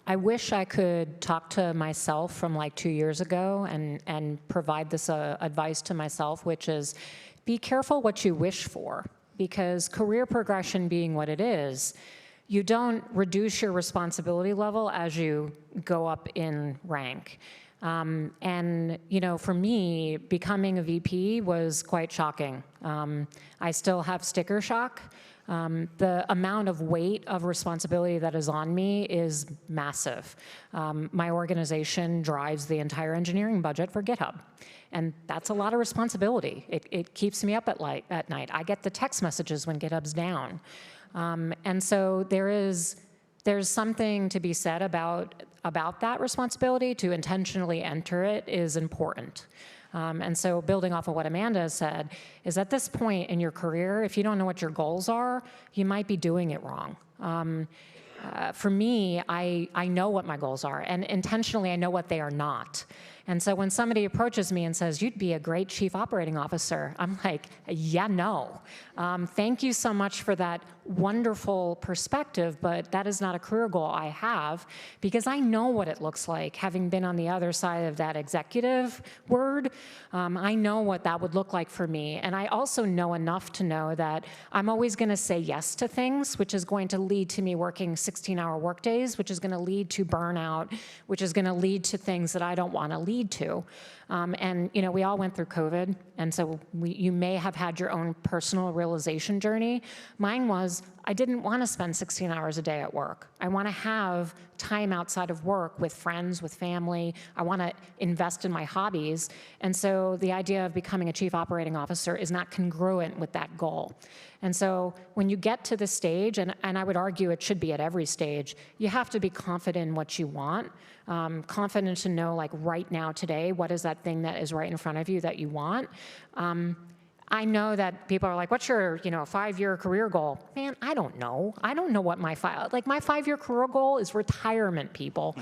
I wish I could talk to myself from like 2 years ago and provide this advice to myself, which is be careful what you wish for, because career progression being what it is, you don't reduce your responsibility level as you go up in rank. And you know, for me, becoming a VP was quite shocking. I still have sticker shock. The amount of weight of responsibility that is on me is massive. My organization drives the entire engineering budget for GitHub. And that's a lot of responsibility. It keeps me up at night. I get the text messages when GitHub's down. And so there's something to be said about that responsibility. To intentionally enter it is important. And so building off of what Amanda said, is at this point in your career, if you don't know what your goals are, you might be doing it wrong. For me, I know what my goals are, and intentionally I know what they are not. And so when somebody approaches me and says, you'd be a great chief operating officer, I'm like, yeah, no. Thank you so much for that wonderful perspective, but that is not a career goal I have, because I know what it looks like, having been on the other side of that executive word. I know what that would look like for me. And I also know enough to know that I'm always going to say yes to things, which is going to lead to me working 16-hour workdays, which is going to lead to burnout, which is going to lead to things that I don't want to lead to. And you know, we all went through COVID, and so you may have had your own personal realization journey. Mine was, I didn't want to spend 16 hours a day at work. I want to have time outside of work with friends, with family. I want to invest in my hobbies. And so the idea of becoming a chief operating officer is not congruent with that goal. And so when you get to this stage, and I would argue it should be at every stage, you have to be confident in what you want, confident to know, like right now, today, what is that thing that is right in front of you that you want. I know that people are like, what's your 5-year career goal? Man, I don't know. I don't know what my 5-year career goal is retirement, people.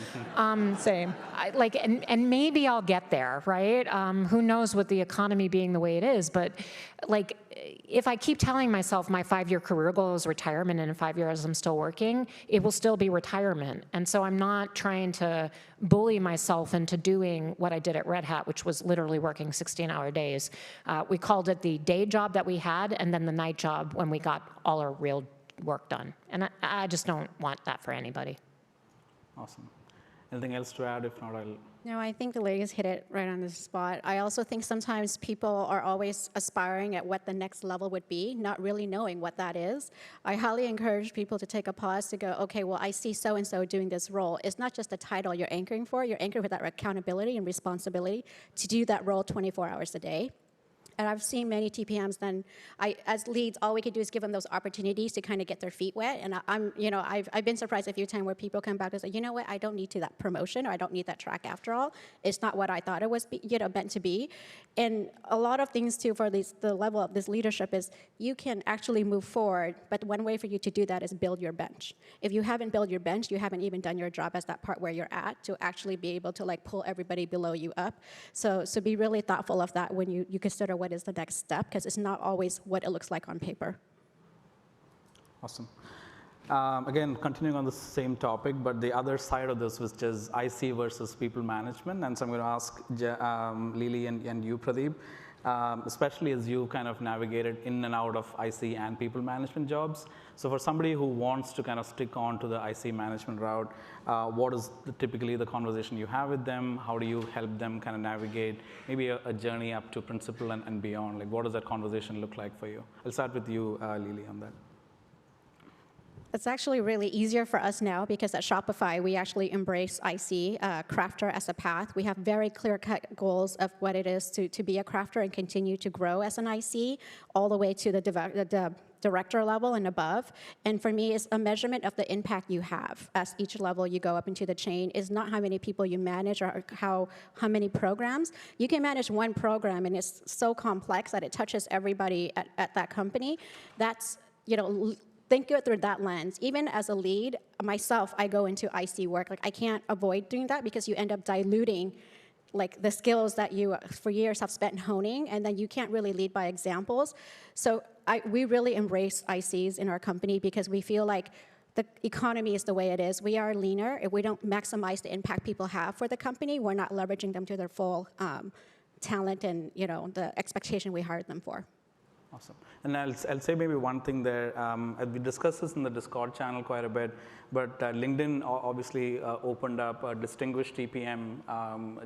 Same. And maybe I'll get there, right? Who knows with the economy being the way it is, but like, if I keep telling myself my 5-year career goal is retirement, and in 5 years I'm still working, it will still be retirement. And so I'm not trying to bully myself into doing what I did at Red Hat, which was literally working 16-hour days. We called it the day job that we had, and then the night job when we got all our real work done. And I just don't want that for anybody. Awesome. Anything else to add? If not, I'll... No, I think the ladies hit it right on the spot. I also think sometimes people are always aspiring at what the next level would be, not really knowing what that is. I highly encourage people to take a pause to go, okay, well, I see so-and-so doing this role. It's not just the title you're anchoring for. You're anchoring for that accountability and responsibility to do that role 24 hours a day. And I've seen many TPMs then, as leads, all we could do is give them those opportunities to kind of get their feet wet. And I've been surprised a few times where people come back and say, you know what, I don't need that promotion, or I don't need that track after all. It's not what I thought it was meant to be. And a lot of things too for the level of this leadership is you can actually move forward, but one way for you to do that is build your bench. If you haven't built your bench, you haven't even done your job as that part where you're at to actually be able to like pull everybody below you up. So be really thoughtful of that when you consider what is the next step, because it's not always what it looks like on paper. Awesome. Again, continuing on the same topic, but the other side of this, which is IC versus people management. And so I'm going to ask Lyly and you, Pradeep, especially as you kind of navigated in and out of IC and people management jobs. So for somebody who wants to kind of stick on to the IC management route, what is typically the conversation you have with them? How do you help them kind of navigate maybe a journey up to principal and beyond? Like, what does that conversation look like for you? I'll start with you, Lyly, on that. It's actually really easier for us now because at Shopify, we actually embrace IC, crafter as a path. We have very clear-cut goals of what it is to be a crafter and continue to grow as an IC all the way to the director level and above. And for me, it's a measurement of the impact you have as each level you go up into the chain. Is not how many people you manage or how many programs. You can manage one program, and it's so complex that it touches everybody at that company. That's, think it through that lens. Even as a lead, myself, I go into IC work. Like, I can't avoid doing that because you end up diluting the skills that you for years have spent honing, and then you can't really lead by examples. So we really embrace ICs in our company because we feel like the economy is the way it is. We are leaner. If we don't maximize the impact people have for the company, we're not leveraging them to their full talent and the expectation we hired them for. Awesome. And I'll say maybe one thing there. We discussed this in the Discord channel quite a bit, but LinkedIn obviously opened up a distinguished TPM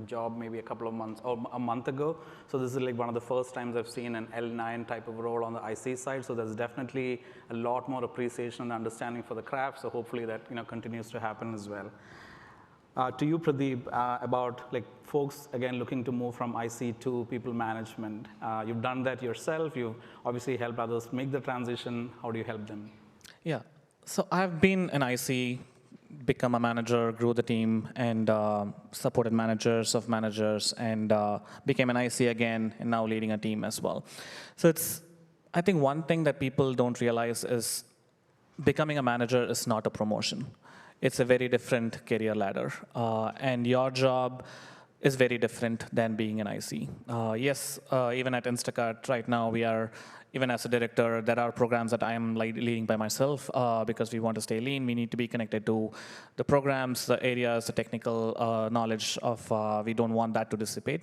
job maybe a couple of months or a month ago. So this is like one of the first times I've seen an L9 type of role on the IC side. So there's definitely a lot more appreciation and understanding for the craft. So hopefully that continues to happen as well. To you, Pradeep, about folks, again, looking to move from IC to people management. You've done that yourself. You've obviously helped others make the transition. How do you help them? Yeah, so I've been an IC, become a manager, grew the team, and supported managers of managers, and became an IC again, and now leading a team as well. So I think one thing that people don't realize is becoming a manager is not a promotion. It's a very different career ladder, and your job is very different than being an IC. Yes, even at Instacart right now, we are, even as a director, there are programs that I am leading by myself because we want to stay lean. We need to be connected to the programs, the areas, the technical knowledge of, we don't want that to dissipate.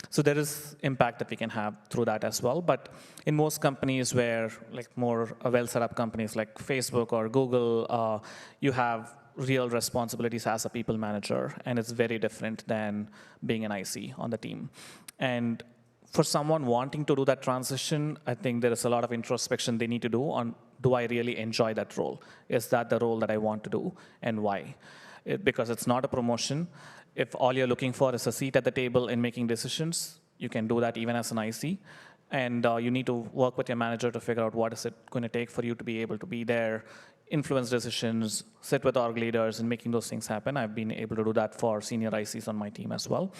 So there is impact that we can have through that as well. But in most companies where more well set up companies like Facebook or Google, you have real responsibilities as a people manager, and it's very different than being an IC on the team. And for someone wanting to do that transition, I think there is a lot of introspection they need to do on, do I really enjoy that role? Is that the role that I want to do, and why? Because it's not a promotion. If all you're looking for is a seat at the table in making decisions, you can do that even as an IC. And you need to work with your manager to figure out what is it going to take for you to be able to be there, influence decisions, sit with org leaders, and making those things happen. I've been able to do that for senior ICs on my team as well.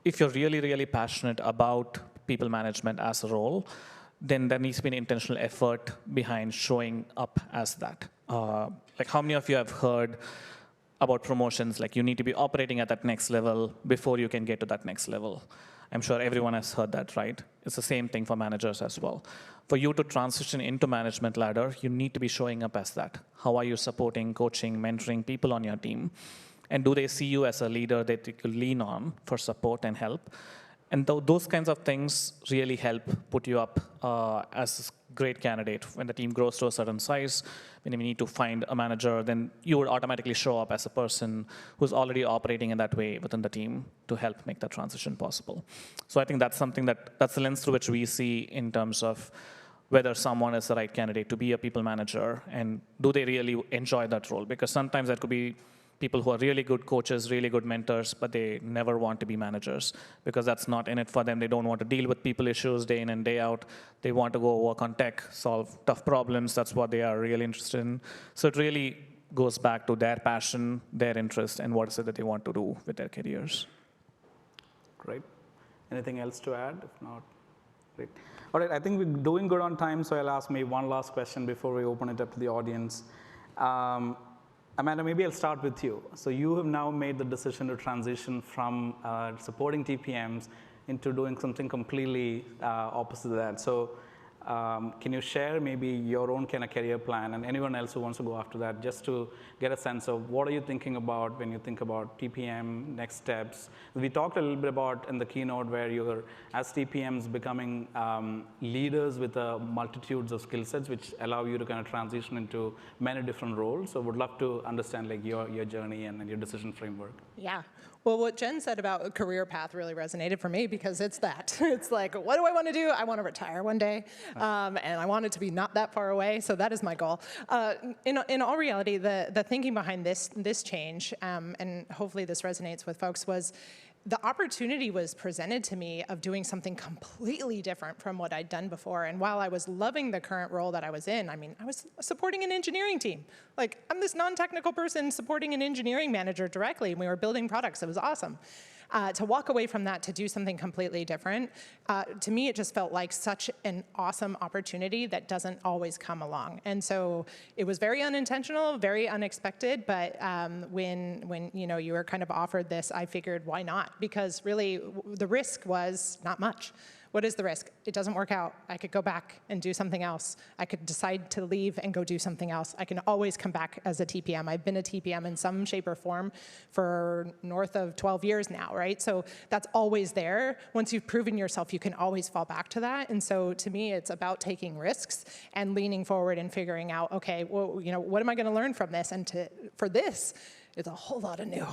If you're really, really passionate about people management as a role, then there needs to be an intentional effort behind showing up as that. How many of you have heard about promotions, you need to be operating at that next level before you can get to that next level? I'm sure everyone has heard that, right? It's the same thing for managers as well. For you to transition into management ladder, you need to be showing up as that. How are you supporting, coaching, mentoring people on your team? And do they see you as a leader that you could lean on for support and help? And those kinds of things really help put you up as a great candidate. When the team grows to a certain size, when you need to find a manager, then you would automatically show up as a person who's already operating in that way within the team to help make that transition possible. So I think that's something that's the lens through which we see in terms of whether someone is the right candidate to be a people manager, and do they really enjoy that role? Because sometimes that could be people who are really good coaches, really good mentors, but they never want to be managers because that's not in it for them. They don't want to deal with people issues day in and day out. They want to go work on tech, solve tough problems. That's what they are really interested in. So it really goes back to their passion, their interest, and what is it that they want to do with their careers. Great. Anything else to add? If not, great. All right, I think we're doing good on time, so I'll ask maybe one last question before we open it up to the audience. Amanda, maybe I'll start with you. So you have now made the decision to transition from supporting TPMs into doing something completely opposite of that. So can you share maybe your own kind of career plan, and anyone else who wants to go after that, just to get a sense of what are you thinking about when you think about TPM, next steps? We talked a little bit about in the keynote where you're, as TPMs, becoming leaders with multitudes of skill sets, which allow you to kind of transition into many different roles. So would love to understand your journey and your decision framework. Yeah. Well, what Jen said about a career path really resonated for me because it's that. It's like, what do I want to do? I want to retire one day. and I want it to be not that far away, so that is my goal. In all reality, the thinking behind this change, and hopefully this resonates with folks, was the opportunity was presented to me of doing something completely different from what I'd done before. And while I was loving the current role that I was in, I mean, I was supporting an engineering team. Like, I'm this non-technical person supporting an engineering manager directly, and we were building products. It was awesome. To walk away from that to do something completely different, to me, it just felt like such an awesome opportunity that doesn't always come along. And so it was very unintentional, very unexpected, but when you were kind of offered this, I figured, why not? Because really, the risk was not much. What is the risk? It doesn't work out. I could go back and do something else. I could decide to leave and go do something else. I can always come back as a TPM. I've been a TPM in some shape or form for north of 12 years now, right? So that's always there. Once you've proven yourself, you can always fall back to that. And so to me, it's about taking risks and leaning forward and figuring out, okay, well, what am I going to learn from this? And for this, it's a whole lot of new.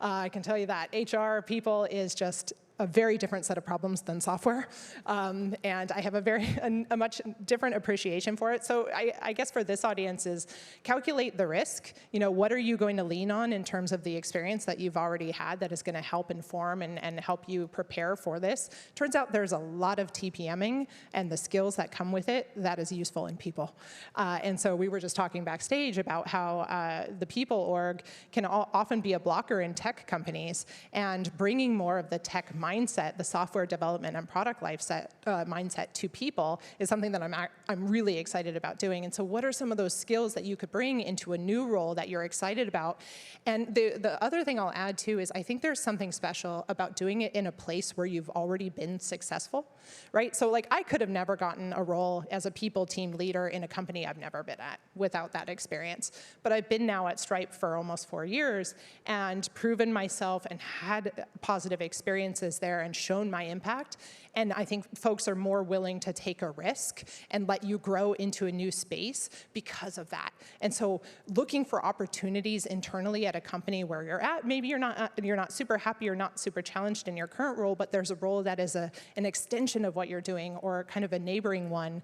I can tell you that. HR, people is just a very different set of problems than software, and I have a much different appreciation for it. So I guess for this audience is calculate the risk. What are you going to lean on in terms of the experience that you've already had that is going to help inform and help you prepare for this? Turns out there's a lot of TPMing and the skills that come with it that is useful in people. And so we were just talking backstage about how the people org can often be a blocker in tech companies, and bringing more of the tech mindset, the software development and product mindset to people is something that I'm really excited about doing. And so what are some of those skills that you could bring into a new role that you're excited about? And the other thing I'll add too is I think there's something special about doing it in a place where you've already been successful, right? So like I could have never gotten a role as a people team leader in a company I've never been at without that experience. But I've been now at Stripe for almost 4 years and proven myself and had positive experiences there and shown my impact. And I think folks are more willing to take a risk and let you grow into a new space because of that. And so looking for opportunities internally at a company where you're at, maybe you're not super happy or not super challenged in your current role, but there's a role that is an extension of what you're doing or kind of a neighboring one.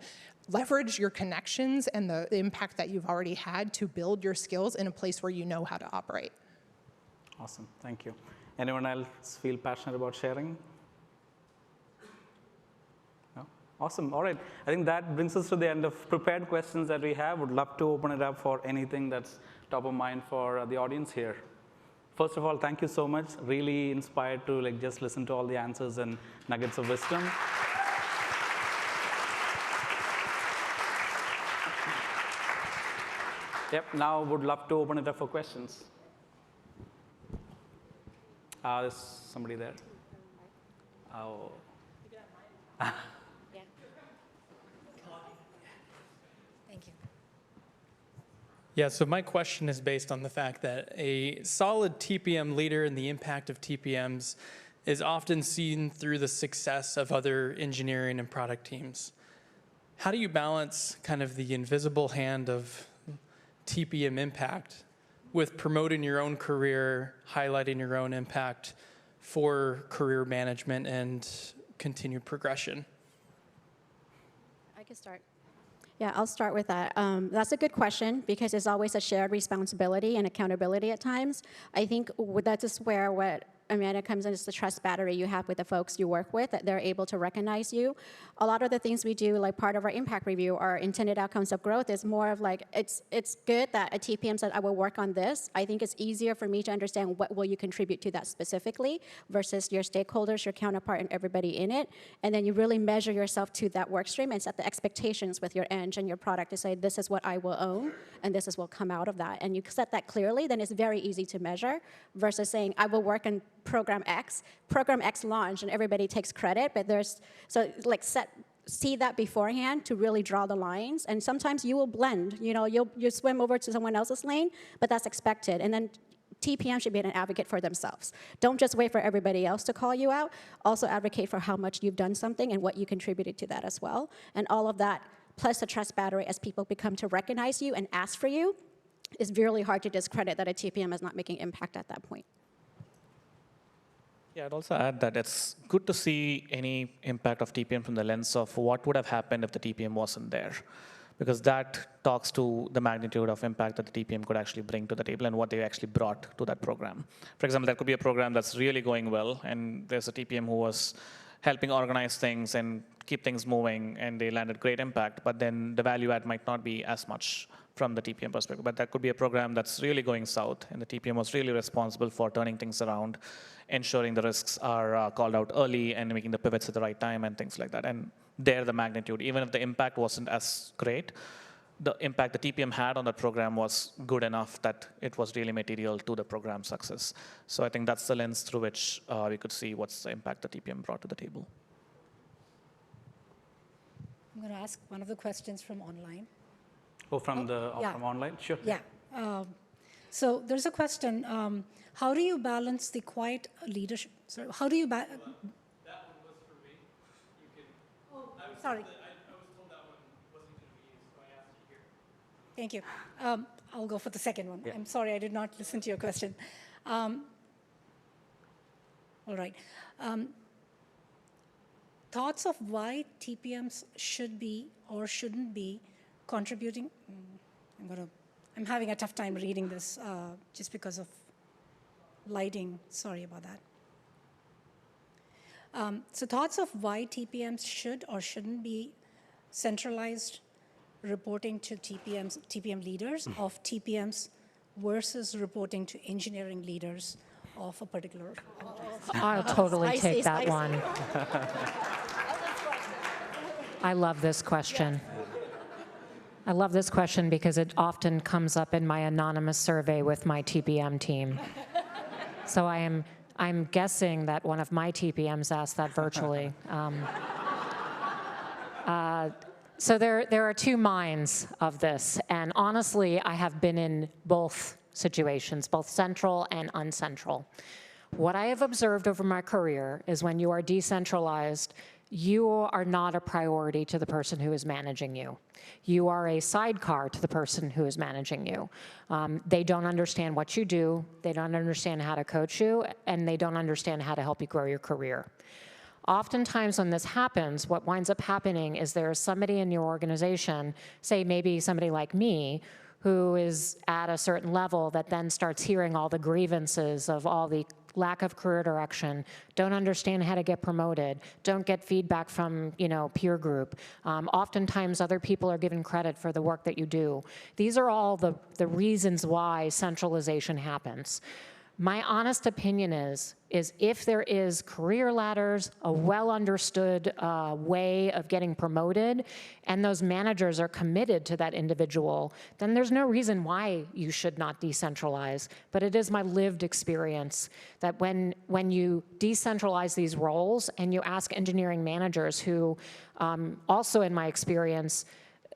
Leverage your connections and the impact that you've already had to build your skills in a place where you know how to operate. Awesome, thank you. Anyone else feel passionate about sharing? No? Awesome, all right. I think that brings us to the end of prepared questions that we have. Would love to open it up for anything that's top of mind for the audience here. First of all, thank you so much. Really inspired to just listen to all the answers and nuggets of wisdom. Yep, now would love to open it up for questions. There's somebody there. Oh. Thank you. Yeah, so my question is based on the fact that a solid TPM leader and the impact of TPMs is often seen through the success of other engineering and product teams. How do you balance kind of the invisible hand of TPM impact with promoting your own career, highlighting your own impact for career management and continued progression? I can start. Yeah, I'll start with that. That's a good question because it's always a shared responsibility and accountability at times. I think that is where what Amanda comes in is the trust battery you have with the folks you work with, that they're able to recognize you. A lot of the things we do, like part of our impact review, our intended outcomes of growth, is more of like, it's good that a TPM said, I will work on this. I think it's easier for me to understand what will you contribute to that specifically versus your stakeholders, your counterpart, and everybody in it. And then you really measure yourself to that work stream and set the expectations with your eng and your product to say, this is what I will own, and this is what will come out of that. And you set that clearly, then it's very easy to measure versus saying, I will work on program X launch, and everybody takes credit, but see that beforehand to really draw the lines. And sometimes you will blend, you'll swim over to someone else's lane, but that's expected. And then TPM should be an advocate for themselves. Don't just wait for everybody else to call you out. Also advocate for how much you've done something and what you contributed to that as well. And all of that, plus the trust battery as people become to recognize you and ask for you, is really hard to discredit that a TPM is not making impact at that point. Yeah, I'd also add that it's good to see any impact of TPM from the lens of what would have happened if the TPM wasn't there, because that talks to the magnitude of impact that the TPM could actually bring to the table and what they actually brought to that program. For example, there could be a program that's really going well, and there's a TPM who was helping organize things and keep things moving, and they landed great impact, but then the value add might not be as much from the TPM perspective. But that could be a program that's really going south, and the TPM was really responsible for turning things around, ensuring the risks are called out early and making the pivots at the right time and things like that. And there, the magnitude, even if the impact wasn't as great, the impact the TPM had on that program was good enough that it was really material to the program's success. So I think that's the lens through which we could see what's the impact the TPM brought to the table. I'm going to ask one of the questions from online. Oh, from online? Sure. Yeah. So there's a question. How do you balance the quiet leadership? Sorry, how do you That one was for me. You can. Oh, sorry. I was told that one wasn't going to be used, so I asked you here. Thank you. I'll go for the second one. Yeah. I'm sorry, I did not listen to your question. All right. Thoughts of why TPMs should be or shouldn't be contributing. I'm having a tough time reading this just because of lighting. Sorry about that. So thoughts of why TPMs should or shouldn't be centralized reporting to TPM leaders of TPMs versus reporting to engineering leaders of a particular. I'll totally take that spicy. one. I love this question. I love this question because it often comes up in my anonymous survey with my TPM team. So I'm guessing that one of my TPMs asked that virtually. So there are two minds of this, and honestly, I have been in both situations, both central and uncentral. What I have observed over my career is when you are decentralized, you are not a priority to the person who is managing you. You are a sidecar to the person who is managing you. They don't understand what you do, they don't understand how to coach you, and they don't understand how to help you grow your career. Oftentimes when this happens, what winds up happening is there is somebody in your organization, say maybe somebody like me, who is at a certain level that then starts hearing all the grievances of all the lack of career direction, don't understand how to get promoted, don't get feedback from, peer group. Oftentimes other people are given credit for the work that you do. These are all the reasons why centralization happens. My honest opinion is if there is career ladders, a well-understood way of getting promoted, and those managers are committed to that individual, then there's no reason why you should not decentralize. But it is my lived experience that when you decentralize these roles and you ask engineering managers who, also in my experience,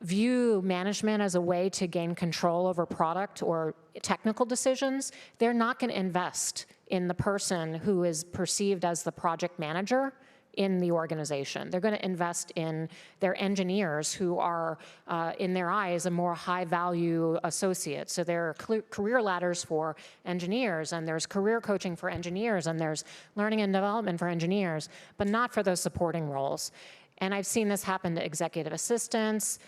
view management as a way to gain control over product or technical decisions, they're not going to invest in the person who is perceived as the project manager in the organization. They're going to invest in their engineers who are, in their eyes, a more high-value associate. So there are career ladders for engineers, and there's career coaching for engineers, and there's learning and development for engineers, but not for those supporting roles. And I've seen this happen to executive assistants,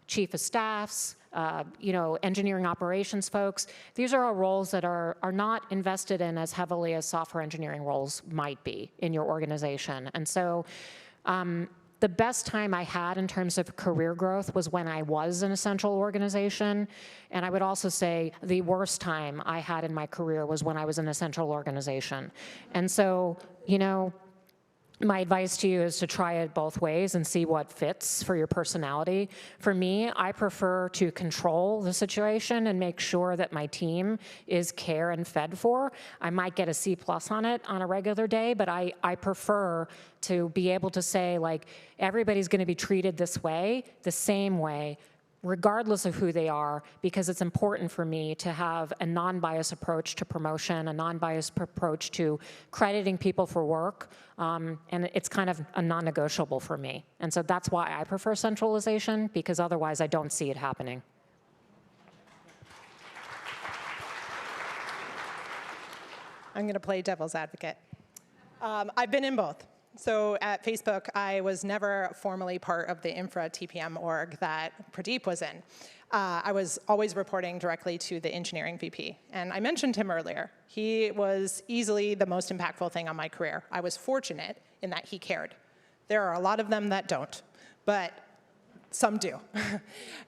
chief of staffs, engineering operations folks. These are all roles that are not invested in as heavily as software engineering roles might be in your organization. And so the best time I had in terms of career growth was when I was in a central organization. And I would also say the worst time I had in my career was when I was in a central organization. And so, my advice to you is to try it both ways and see what fits for your personality. For me, I prefer to control the situation and make sure that my team is cared and fed for. I might get a C+ on it on a regular day, but I prefer to be able to say, like, everybody's going to be treated this way, the same way, regardless of who they are, because it's important for me to have a non-biased approach to promotion, a non-biased approach to crediting people for work, and it's kind of a non-negotiable for me. And so that's why I prefer centralization, because otherwise I don't see it happening. I'm going to play devil's advocate. I've been in both. So at Facebook, I was never formally part of the infra TPM org that Pradeep was in. I was always reporting directly to the engineering VP. And I mentioned him earlier. He was easily the most impactful thing on my career. I was fortunate in that he cared. There are a lot of them that don't, but some do.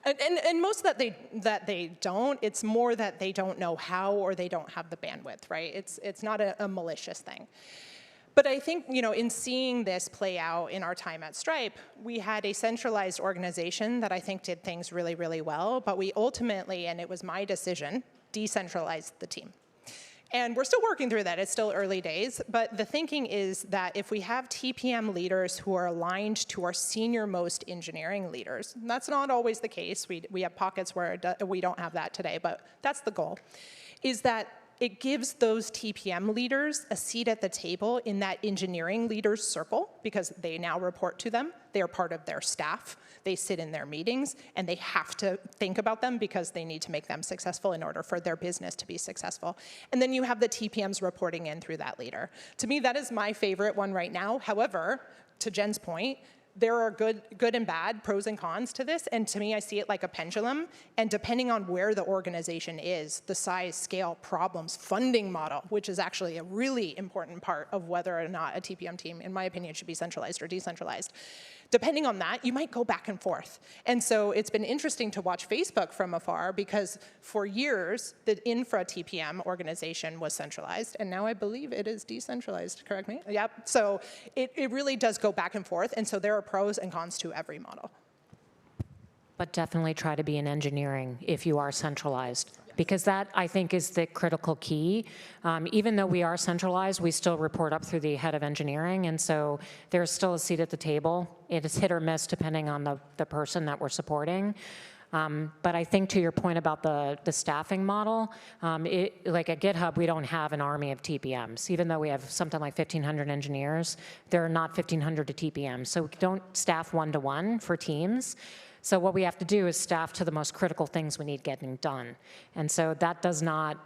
and most that they don't, it's more that they don't know how or they don't have the bandwidth, right? It's not a malicious thing. But I think, in seeing this play out in our time at Stripe, we had a centralized organization that I think did things really, really well, but we ultimately, and it was my decision, decentralized the team. And we're still working through that. It's still early days. But the thinking is that if we have TPM leaders who are aligned to our senior-most engineering leaders, and that's not always the case. We have pockets where we don't have that today, but that's the goal, is that it gives those TPM leaders a seat at the table in that engineering leaders circle because they now report to them. They are part of their staff. They sit in their meetings, and they have to think about them because they need to make them successful in order for their business to be successful. And then you have the TPMs reporting in through that leader. To me, that is my favorite one right now. However, to Jen's point, there are good and bad, pros and cons to this, and to me, I see it like a pendulum, and depending on where the organization is, the size, scale, problems, funding model, which is actually a really important part of whether or not a TPM team, in my opinion, should be centralized or decentralized. Depending on that, you might go back and forth. And so it's been interesting to watch Facebook from afar because for years, the infra TPM organization was centralized, and now I believe it is decentralized, correct me? Yep, so it really does go back and forth, and so there are pros and cons to every model. But definitely try to be in engineering if you are centralized, because that, I think, is the critical key. Even though we are centralized, we still report up through the head of engineering, and so there's still a seat at the table. It is hit or miss depending on the person that we're supporting. But I think to your point about the staffing model, like at GitHub, we don't have an army of TPMs. Even though we have something like 1,500 engineers, there are not 1,500 to TPMs. So we don't staff one-to-one for teams. So what we have to do is staff to the most critical things we need getting done. And so that does not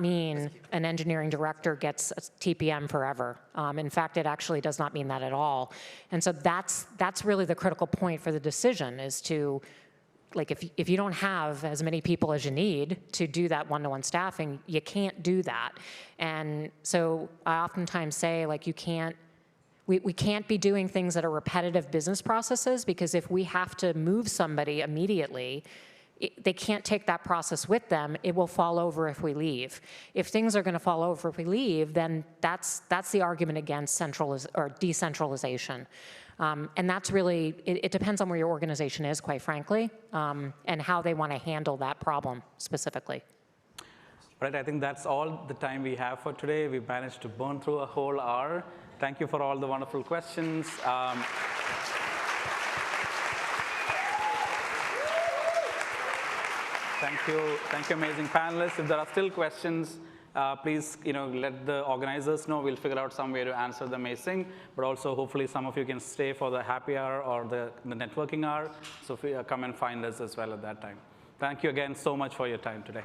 mean an engineering director gets a TPM forever. In fact, it actually does not mean that at all. And so that's really the critical point for the decision is to, like if you don't have as many people as you need to do that one-to-one staffing, you can't do that. And so I oftentimes say, like, we can't be doing things that are repetitive business processes because if we have to move somebody immediately, they can't take that process with them. It will fall over if we leave. If things are going to fall over if we leave, then that's the argument against decentralization. And that's really, it depends on where your organization is, quite frankly, and how they want to handle that problem specifically. Right, I think that's all the time we have for today. We managed to burn through a whole hour. Thank you for all the wonderful questions. Thank you, amazing panelists. If there are still questions, please, let the organizers know. We'll figure out some way to answer them amazing. But also, hopefully, some of you can stay for the happy hour or the networking hour. So come and find us as well at that time. Thank you again so much for your time today.